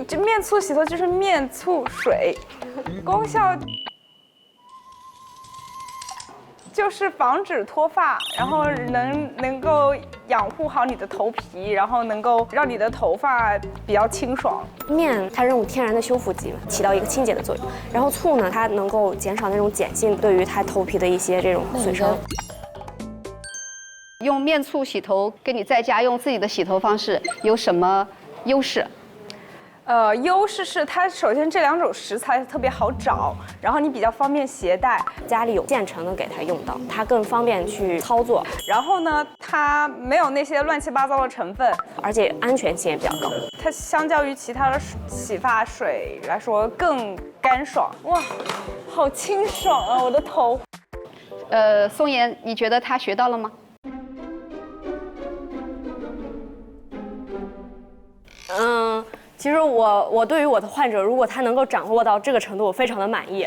这面醋洗头就是面醋水，功效就是防止脱发，然后能够养护好你的头皮，然后能够让你的头发比较清爽。面它任务天然的修复剂嘛，起到一个清洁的作用。然后醋呢，它能够减少那种碱性对于它头皮的一些这种损伤。用面醋洗头，跟你在家用自己的洗头方式有什么优势？优势是它首先这两种食材特别好找，然后你比较方便携带，家里有现成的给它用到，它更方便去操作。然后呢，它没有那些乱七八糟的成分，而且安全性也比较高。它相较于其他的洗发水来说更干爽。哇，好清爽啊，我的头。松岩，你觉得他学到了吗？其实我对于我的患者，如果他能够掌握到这个程度，我非常的满意。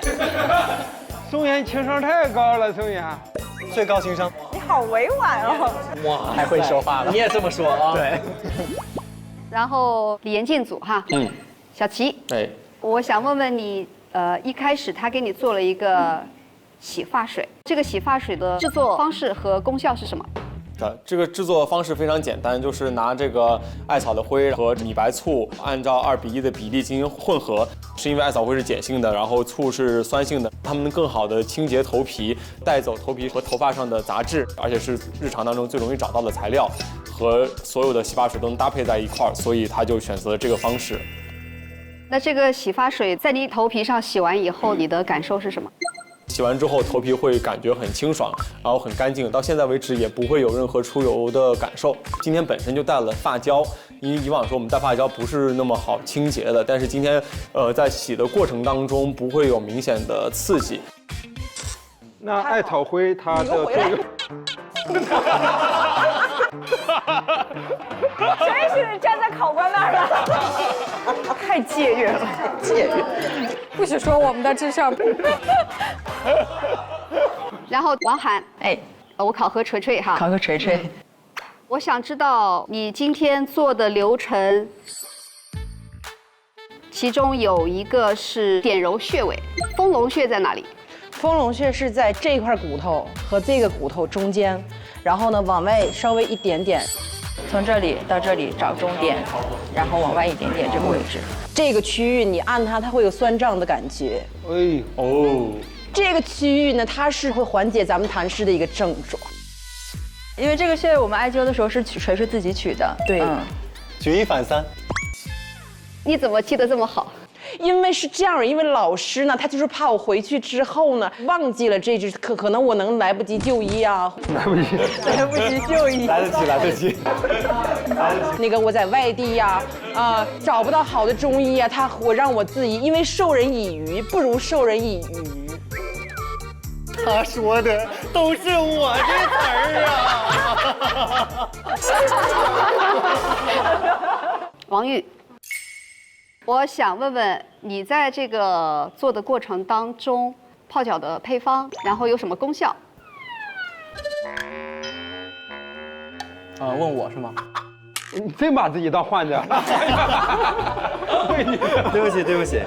松岩情商太高了，松岩，最高情商。你好委婉哦。哇，还会说话了。你也这么说啊？对。然后李延进组哈，小齐，哎，我想问问你，一开始他给你做了一个洗发水，这个洗发水的制作方式和功效是什么？这个制作方式非常简单，就是拿这个艾草的灰和米白醋，按照2:1的比例进行混合。是因为艾草灰是碱性的，然后醋是酸性的，它们能更好的清洁头皮，带走头皮和头发上的杂质，而且是日常当中最容易找到的材料，和所有的洗发水都能搭配在一块儿，所以他就选择了这个方式。那这个洗发水在你头皮上洗完以后，你的感受是什么？洗完之后，头皮会感觉很清爽，然后很干净，到现在为止也不会有任何出油的感受。今天本身就带了发胶，因为以往说我们带发胶不是那么好清洁的，但是今天在洗的过程当中不会有明显的刺激。那艾草灰它的作用，真是站在考官那儿了，太僭越了，僭越，不许说我们的智商。然后王涵，哎，我考核锤锤哈，考核锤锤，我想知道你今天做的流程，其中有一个是点揉穴位，丰隆穴在哪里？丰隆穴是在这块骨头和这个骨头中间，然后呢往外稍微一点点，从这里到这里找中点，然后往外一点点这个位置。这个区域你按它，它会有酸胀的感觉。哎哦，这个区域呢，它是会缓解咱们痰湿的一个症状。因为这个穴位我们艾灸的时候是锤锤自己取的，对，举一反三。你怎么记得这么好？因为是这样，因为老师呢，他就是怕我回去之后呢忘记了这支，可能我能来不及就医啊，来不及就医，来得及，来得及。那个我在外地呀，找不到好的中医啊，我让我自己，因为授人以鱼不如授人以渔。他说的都是我这词儿啊。王玉。我想问问你在这个做的过程当中，泡脚的配方，然后有什么功效？问我是吗？你真把自己当患者？对不起，对不起。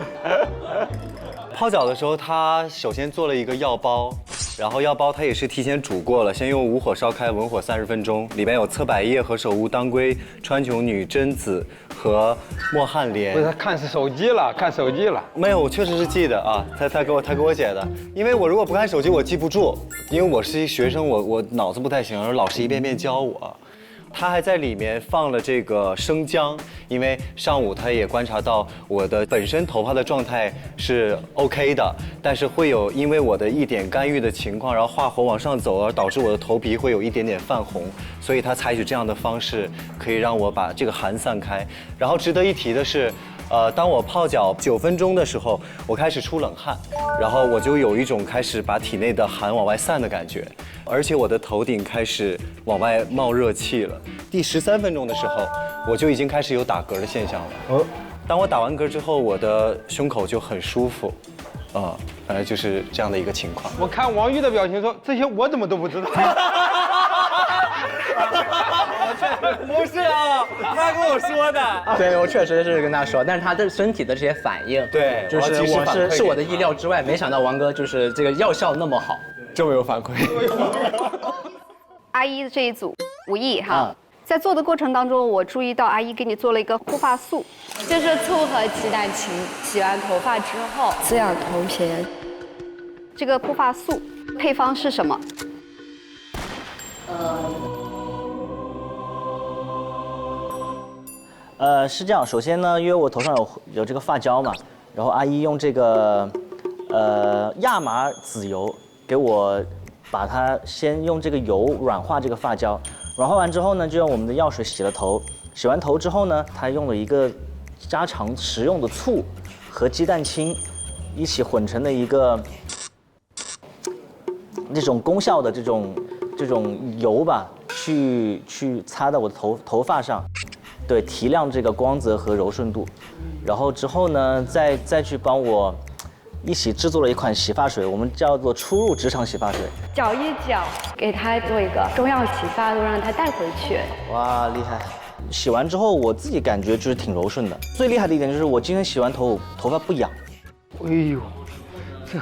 泡脚的时候，他首先做了一个药包，然后药包它也是提前煮过了，先用无火烧开，文火30分钟，里面有侧柏叶、何首乌、当归、川穹女、榛子和莫汉莲。不是，他看手机了，看手机了。没有，我确实是记得啊，他给我写的，因为我如果不看手机，我记不住，因为我是一学生，我脑子不太行，然后老师一遍遍教我。他还在里面放了这个生姜，因为上午他也观察到我的本身头发的状态是 OK 的，但是会有因为我的一点干预的情况，然后化火往上走，而导致我的头皮会有一点点泛红，所以他采取这样的方式可以让我把这个寒散开。然后值得一提的是，当我泡脚9分钟的时候，我开始出冷汗，然后我就有一种开始把体内的寒往外散的感觉，而且我的头顶开始往外冒热气了。第13分钟的时候，我就已经开始有打嗝的现象了。当我打完嗝之后，我的胸口就很舒服，反正就是这样的一个情况。我看王玉的表情说，这些我怎么都不知道。不是啊，他跟我说的。对，我确实是跟他说，但是他的身体的这些反应，对，就是是我的意料之外，没想到王哥就是这个药效那么好，这么有反馈。阿姨的这一组5亿哈。在做的过程当中，我注意到阿姨给你做了一个护发素，就是醋和鸡蛋清，洗完头发之后滋养头皮。这个护发素配方是什么？是这样，首先呢，因为我头上有这个发胶嘛，然后阿姨用这个亚麻籽油给我把它先用这个油软化这个发胶。软化完之后呢，就用我们的药水洗了头。洗完头之后呢，他用了一个家常食用的醋和鸡蛋清一起混成的一个这种功效的这种油吧，去擦到我的头发上，对，提亮这个光泽和柔顺度。然后之后呢，再去帮我一起制作了一款洗发水，我们叫做初入职场洗发水。搅一搅，给它做一个中药洗发露，让它带回去。哇，厉害！洗完之后，我自己感觉就是挺柔顺的。最厉害的一点就是我今天洗完头发不痒。哎呦，这，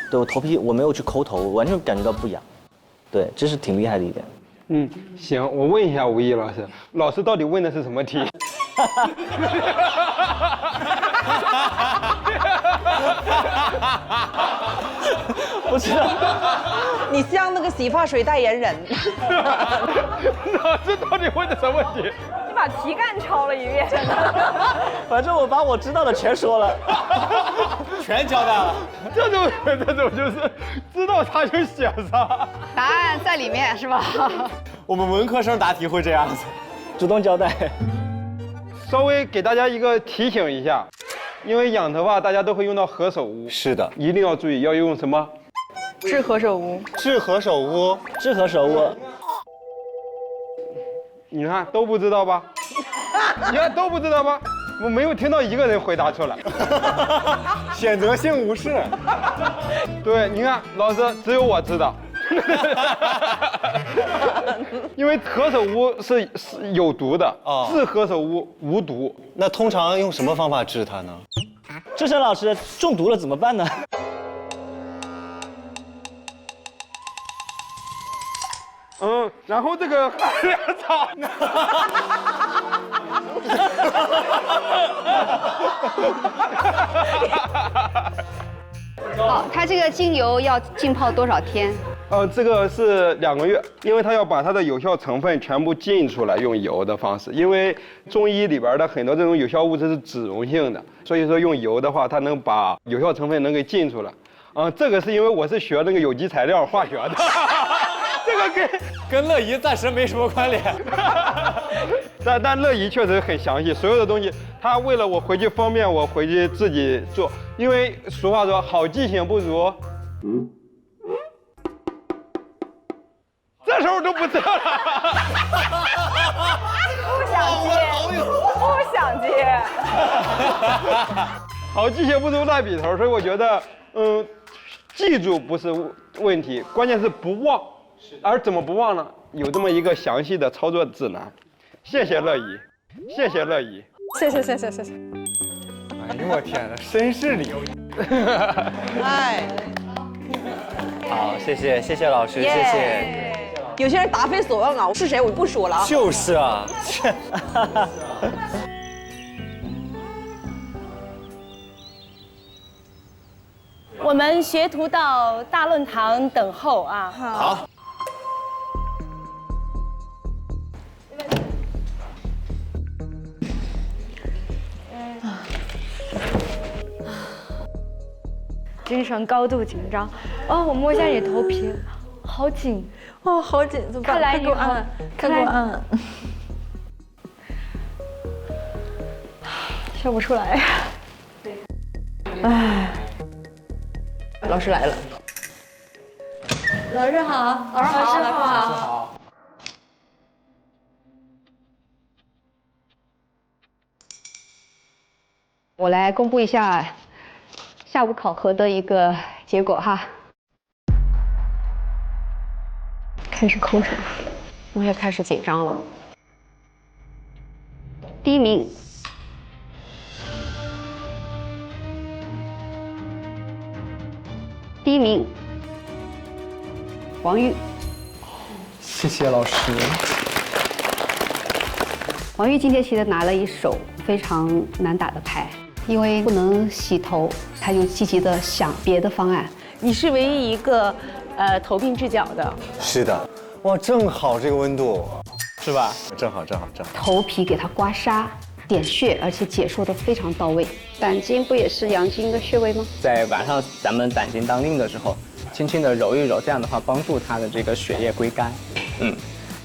对我头皮我没有去抠头，完全感觉到不痒。对，这是挺厉害的一点。行，我问一下吴毅老师，老师到底问的是什么题？不是，你像那个洗发水代言人。老师到底问的什么题？你把题干抄了一遍。反正我把我知道的全说了，全交代了。这种就是知道他就写上，答案在里面是吧？我们文科生答题会这样子，主动交代。稍微给大家一个提醒一下，因为养头发大家都会用到何首乌，是的，一定要注意要用什么？治何首乌。治何首乌，治何首乌。你看都不知道吧？你看都不知道吧？我没有听到一个人回答出来。选择性无视。对，你看老师只有我知道。因为何首乌是有毒的，治何首乌无毒。那通常用什么方法治它呢？志成老师中毒了怎么办呢？然后这个汉凉草。好，它这个精油要浸泡多少天？这个是2个月，因为它要把它的有效成分全部浸出来，用油的方式。因为中医里边的很多这种有效物质是脂溶性的，所以说用油的话，它能把有效成分能给浸出来。这个是因为我是学那个有机材料化学的。这个跟乐怡暂时没什么关联。但乐怡确实很详细，所有的东西，他为了我回去方便我回去自己做，因为俗话说好记性不如。这时候都不知道了。不想接，不想接。好记性不如烂笔头，所以我觉得，记住不是问题，关键是不忘。而怎么不忘呢？有这么一个详细的操作指南。谢谢乐怡，谢谢乐怡，谢谢。哎呦我天哪，绅士里。哎。好，谢谢老师，谢谢。有些人答非所问啊，是谁我不说了啊。就是啊。我们学徒到大论堂等候啊。好。精神高度紧张。哦，我摸一下你头皮，好紧。哦，好紧，怎么办？看来你按，快给我按。笑不出来。哎，老师来了。老师好，老师好，老师好。我来公布一下下午考核的一个结果哈。开始抠手，我也开始紧张了。第一名，王玉。谢谢老师。王玉今天其实拿了一手非常难打的牌，因为不能洗头，他就积极的想别的方案。你是唯一一个头鬓至角的。是的，哇，正好这个温度，是吧？正好。头皮给它刮痧、点穴，而且解说的非常到位。胆经不也是阳经的穴位吗？在晚上咱们胆经当令的时候，轻轻的揉一揉，这样的话帮助它的这个血液归肝。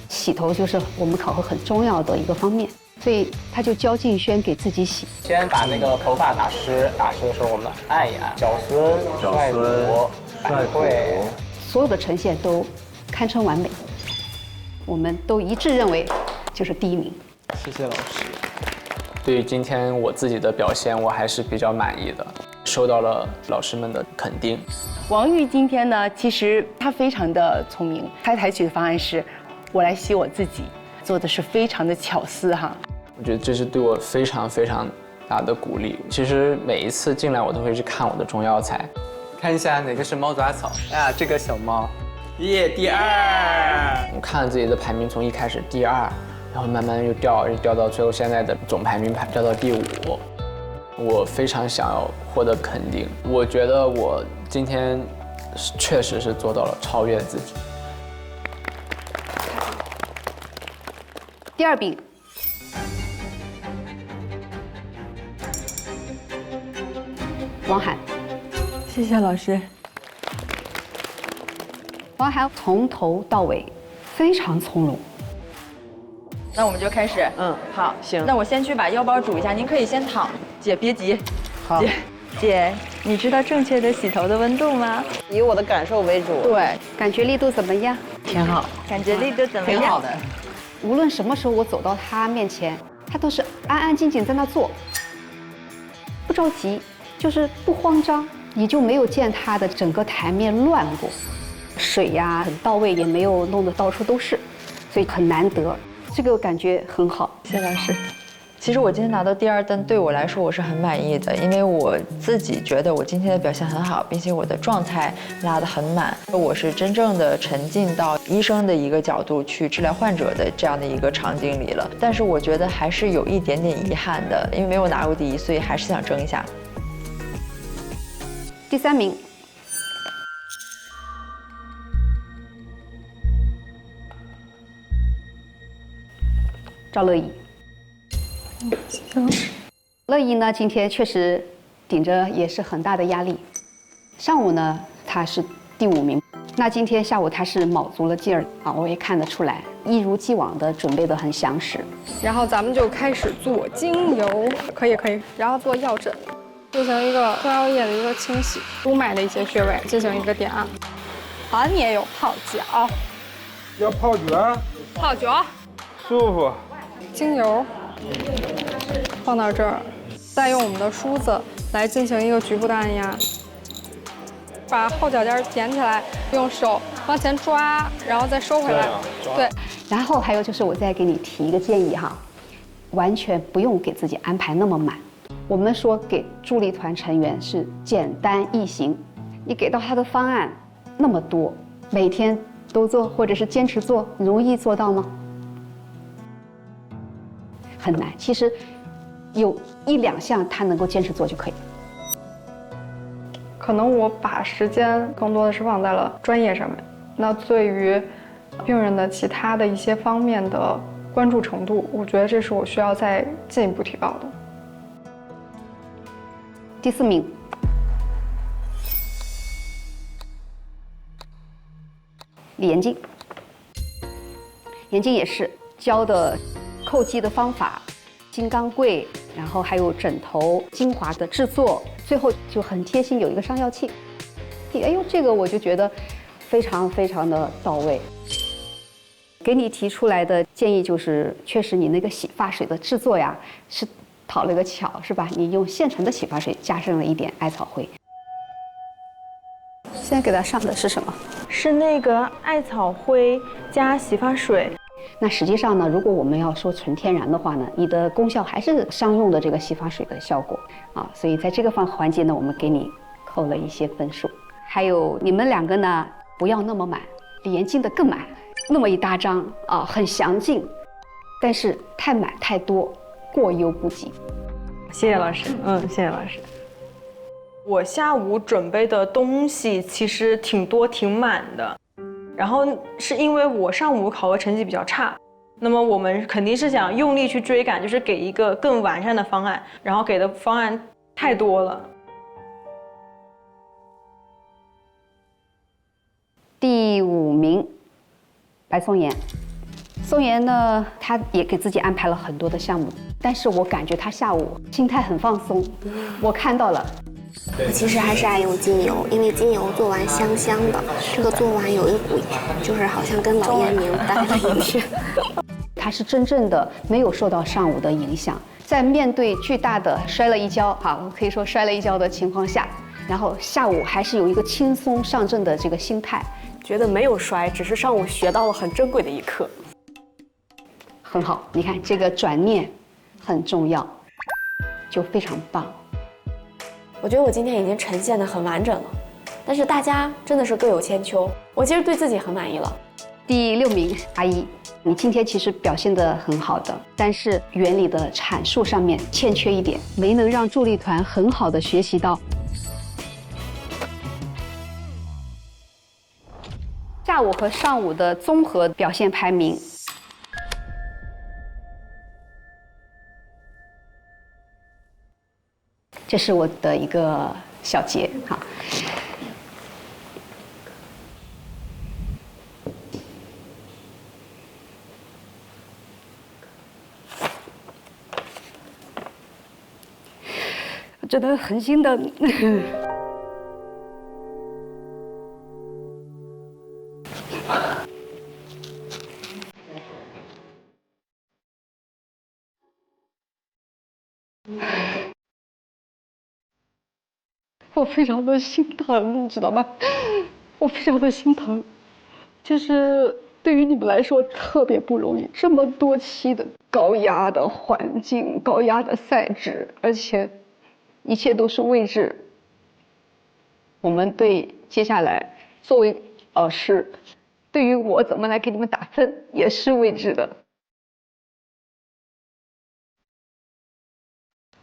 洗头就是我们考核很重要的一个方面，所以他就教静轩给自己洗。先把那个头发打湿，打湿的时候我们按一按，角孙、率补、百会，所有的呈现都堪称完美，我们都一致认为就是第一名。谢谢老师。对于今天我自己的表现，我还是比较满意的，受到了老师们的肯定。王玉今天呢，其实他非常的聪明，他采取的方案是，我来洗我自己，做的是非常的巧思哈。我觉得这是对我非常非常大的鼓励。其实每一次进来，我都会去看我的中药材，看一下哪个是猫爪草。哎呀，这个小猫，耶，第二。我看了自己的排名，从一开始第2，然后慢慢又掉到最后现在的总排名掉到第5。我非常想要获得肯定，我觉得我今天确实是做到了超越自己。第2名，王涵。谢谢老师。王涵从头到尾非常从容。那我们就开始。好，行。那我先去把腰包煮一下，您可以先躺，姐别急。好。姐，你知道正确的洗头的温度吗？以我的感受为主。对，感觉力度怎么样？挺好。感觉力度怎么样？挺好的。无论什么时候我走到他面前，他都是安安静静在那坐，不着急，就是不慌张。你就没有见他的整个台面乱过，水呀很到位，也没有弄得到处都是，所以很难得。这个感觉很好。谢谢老师。其实我今天拿到第2灯，对我来说我是很满意的，因为我自己觉得我今天的表现很好，并且我的状态拉得很满，我是真正的沉浸到医生的一个角度去治疗患者的这样的一个场景里了。但是我觉得还是有一点点遗憾的，因为没有拿过第1，所以还是想争一下。第3名，赵乐怡。乐怡呢，今天确实顶着也是很大的压力。上午呢，她是第5名，那今天下午她是卯足了劲儿啊，我也看得出来，一如既往的准备得很详实。然后咱们就开始做精油，可以，然后做药枕，进行一个中药液的一个清洗，督脉的一些穴位进行一个点按。好，你也有泡脚，要泡脚，泡脚，舒服。精油放到这儿，再用我们的梳子来进行一个局部的按压，把后脚尖捡起来，用手往前抓，然后再收回来。对。然后还有就是，我再给你提一个建议哈，完全不用给自己安排那么满。我们说给助力团成员是简单易行，你给到他的方案，那么多，每天都做或者是坚持做，容易做到吗？很难。其实有1、2项他能够坚持做就可以了。可能我把时间更多的是放在了专业上面，那对于病人的其他的一些方面的关注程度，我觉得这是我需要再进一步提高的。第4名，李延静。延静也是教的叩击的方法、金刚柜，然后还有枕头、精华的制作，最后就很贴心有一个上药器。哎呦，这个我就觉得非常非常的到位。给你提出来的建议就是，确实你那个洗发水的制作呀是讨了个巧，是吧？你用现成的洗发水加上了一点艾草灰。现在给它上的是什么？是那个艾草灰加洗发水。那实际上呢，如果我们要说纯天然的话呢，你的功效还是商用的这个洗发水的效果啊。所以在这个环节呢，我们给你扣了一些分数。还有你们2个呢，不要那么满，李延静的更满，那么一大张啊，很详尽，但是太满太多，过犹不及。谢谢老师，谢谢老师。我下午准备的东西其实挺多挺满的，然后是因为我上午考核成绩比较差，那么我们肯定是想用力去追赶，就是给一个更完善的方案，然后给的方案太多了。第5名，白松岩。松岩呢，他也给自己安排了很多的项目，但是我感觉他下午心态很放松，我看到了。其实还是爱用精油，因为精油做完香香的，这个做完有一股就是好像跟老烟明淡了一样。他是真正的没有受到上午的影响，在面对巨大的摔了一跤，我可以说摔了一跤的情况下，然后下午还是有一个轻松上阵的这个心态，觉得没有摔，只是上午学到了很珍贵的一课。很好，你看这个转念很重要，就非常棒。我觉得我今天已经呈现得很完整了，但是大家真的是各有千秋，我其实对自己很满意了。第6名，阿姨，你今天其实表现得很好的，但是原理的阐述上面欠缺一点，没能让助力团很好的学习到。下午和上午的综合表现排名，这是我的一个小结哈。我真的很心疼。我非常的心疼，你知道吗？我非常的心疼，就是对于你们来说特别不容易，这么多期的高压的环境、高压的赛制，而且一切都是未知。我们对接下来作为老师，对于我怎么来给你们打分也是未知的。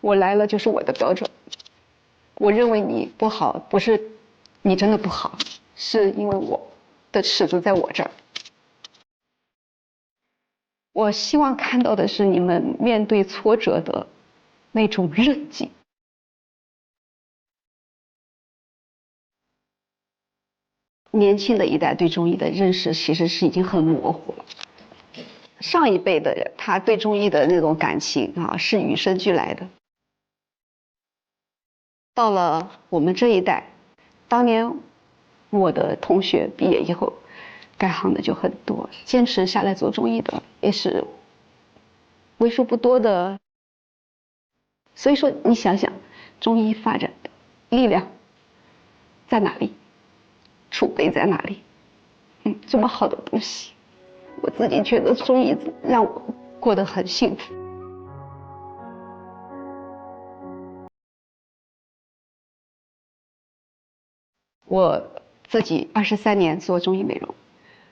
我来了就是我的标准。我认为你不好，不是你真的不好，是因为我的尺子在我这儿。我希望看到的是你们面对挫折的那种韧劲。年轻的一代对中医的认识其实是已经很模糊了。上一辈的人，他对中医的那种感情是与生俱来的。到了我们这一代，当年我的同学毕业以后，改行的就很多，坚持下来做中医的也是为数不多的。所以说，你想想，中医发展的力量在哪里？储备在哪里？这么好的东西，我自己觉得中医让我过得很幸福。我自己23年做中医美容，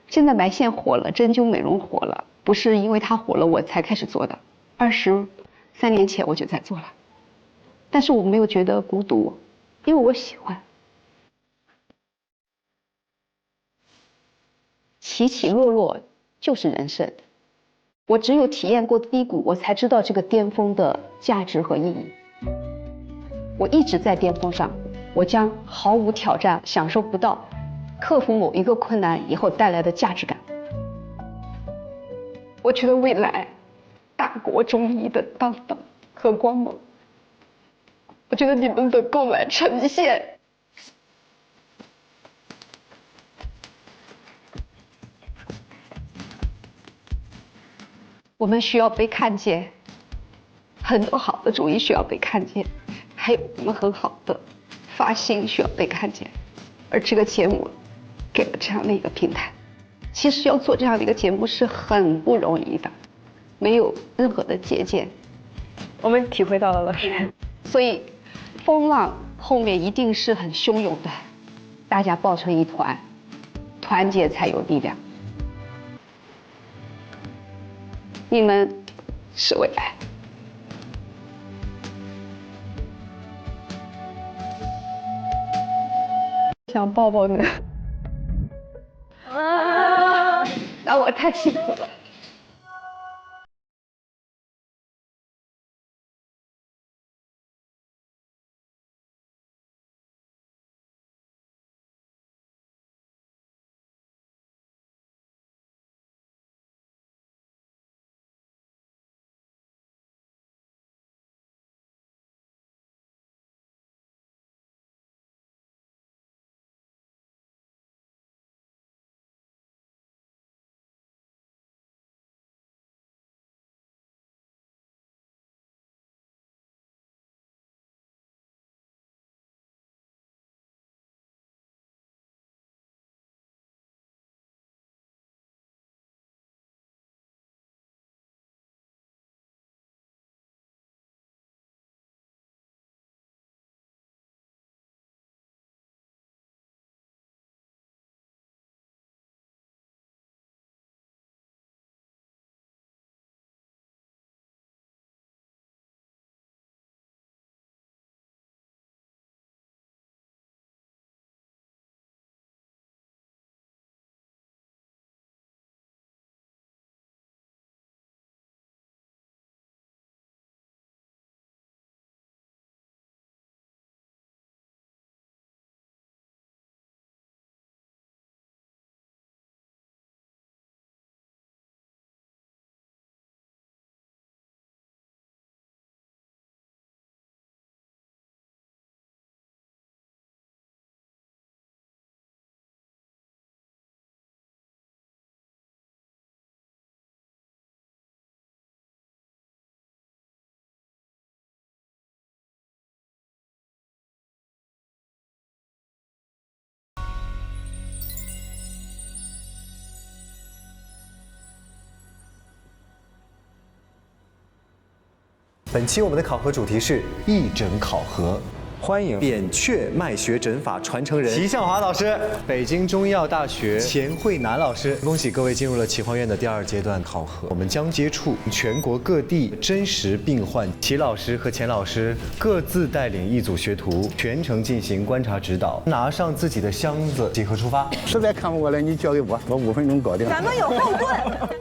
现在埋线火了，针灸美容火了，不是因为它火了我才开始做的，23年前我就在做了，但是我没有觉得孤独，因为我喜欢。起起落落就是人生，我只有体验过低谷，我才知道这个巅峰的价值和意义。我一直在巅峰上，我将毫无挑战，享受不到克服某一个困难以后带来的价值感。我觉得未来大国中医的当当和光芒，我觉得你们能够来呈现。我们需要被看见，很多好的中医需要被看见，还有我们很好的发心需要被看见，而这个节目给了这样的一个平台。其实要做这样的一个节目是很不容易的，没有任何的借鉴。我们体会到了，老师。所以，风浪后面一定是很汹涌的，大家抱成一团，团结才有力量。你们是未来。想抱抱你。那我太辛苦了。本期我们的考核主题是义诊考核，欢迎扁鹊脉学诊法传承人齐向华老师、北京中医药大学钱慧楠老师。恭喜各位进入了齐黄院的第2阶段考核，我们将接触全国各地真实病患，齐老师和钱老师各自带领一组学徒，全程进行观察指导，拿上自己的箱子，集合出发。实在看不过来，你交给我5分钟搞定。咱们有后盾。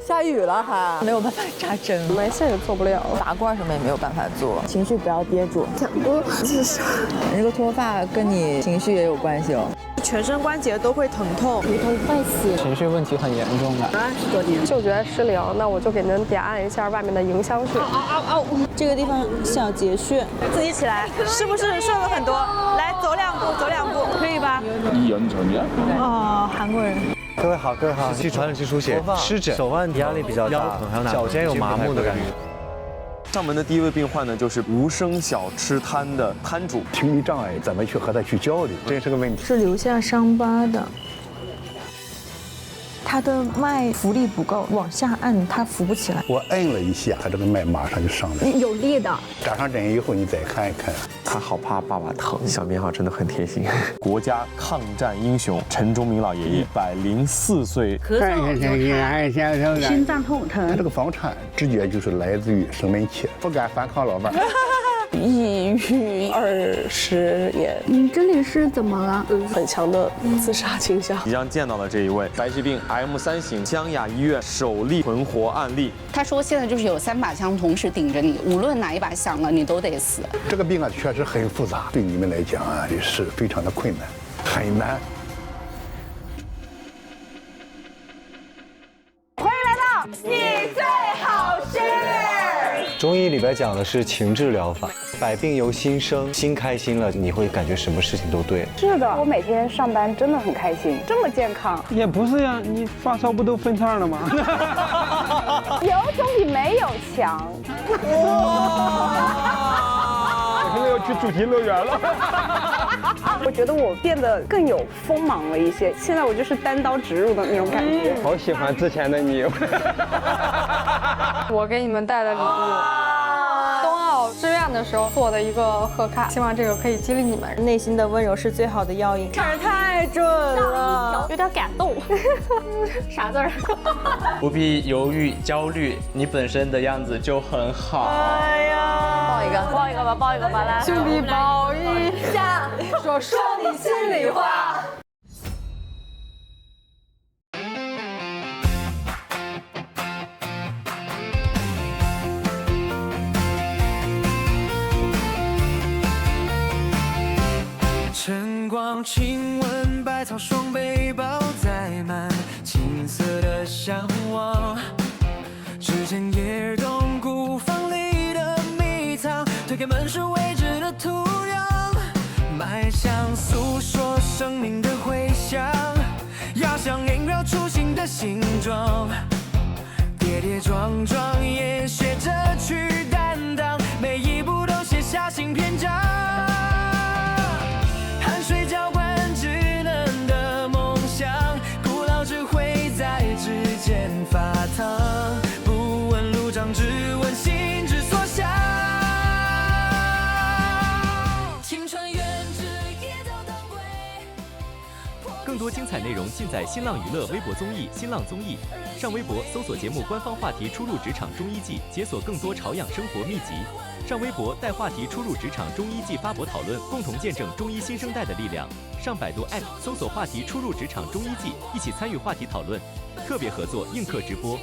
下雨了还没有办法扎针，埋线也做不了，拔罐什么也没有办法做。情绪不要憋住，想多至少。这个脱发跟你情绪也有关系哦。全身关节都会疼痛，骨头坏死，情绪问题很严重的。20多年，嗅觉失灵，那我就给您点按一下外面的迎香穴。这个地方小结穴，自己起来，是不是顺了很多？来，走2步，走2步，可以吧？哦，韩国人。各位好，各位好。传染性出血、湿疹、手腕压力比较大，脚尖有麻木的感觉。上门的第一位病患呢，就是无声小吃摊的摊主，听力障碍怎么去和他去交流，这是个问题。是留下伤疤的，他的脉浮力不够，往下按他浮不起来。我摁了一下，他这个脉马上就上来了。有力的。扎上针以后，你再看一看。他好怕爸爸疼，小棉袄真的很贴心。国家抗战英雄陈忠明老爷爷104岁，心脏痛疼。这个房产直接就是来自于生闷气，不敢反抗老伴。抑郁20年。你这里是怎么了？很强的自杀倾向。即将见到的这一位，白血病 M3型，江雅医院首例存活案例。他说现在就是有3把枪同时顶着你，无论哪一把响了，你都得死。这个病啊，确实很复杂，对你们来讲啊，也是非常的困难，很难。欢迎来到你最好吃。中医里边讲的是情志疗法，百病由心生，心开心了，你会感觉什么事情都对了。是的，我每天上班真的很开心，这么健康。也不是呀，你发烧不都分叉了吗？有总比没有强。我现在要去主题乐园了。我觉得我变得更有锋芒了一些，现在我就是单刀直入的那种感觉。好喜欢之前的你。我给你们带的礼物，冬奥志愿的时候做的一个贺卡，希望这个可以激励你们。内心的温柔是最好的药引。看着太准了，有点感动。啥字儿？不必犹豫焦虑，你本身的样子就很好。哎呀，抱一个吧，抱一个吧，来，兄弟抱一下，说你心里话。晨光亲吻百草，双背包载满青涩的向往。指尖也动古房里的秘藏，推开门是未知的土壤，迈向诉说生命的回响，压箱萦绕初心的形状，跌跌撞撞也学着去担当，每一步都写下新篇章。汗水浇灌稚嫩的梦想，古老智慧在指尖发烫，不问路障，只问心之所向。青春远志一道当归。更多精彩内容尽在新浪娱乐微博综艺、新浪综艺。上微博搜索节目官方话题“初入职场中医季”，解锁更多朝养生活秘籍。上微博带话题“初入职场中医季”发博讨论，共同见证中医新生代的力量。上百度 App 搜索话题“初入职场中医季”，一起参与话题讨论。特别合作映客直播。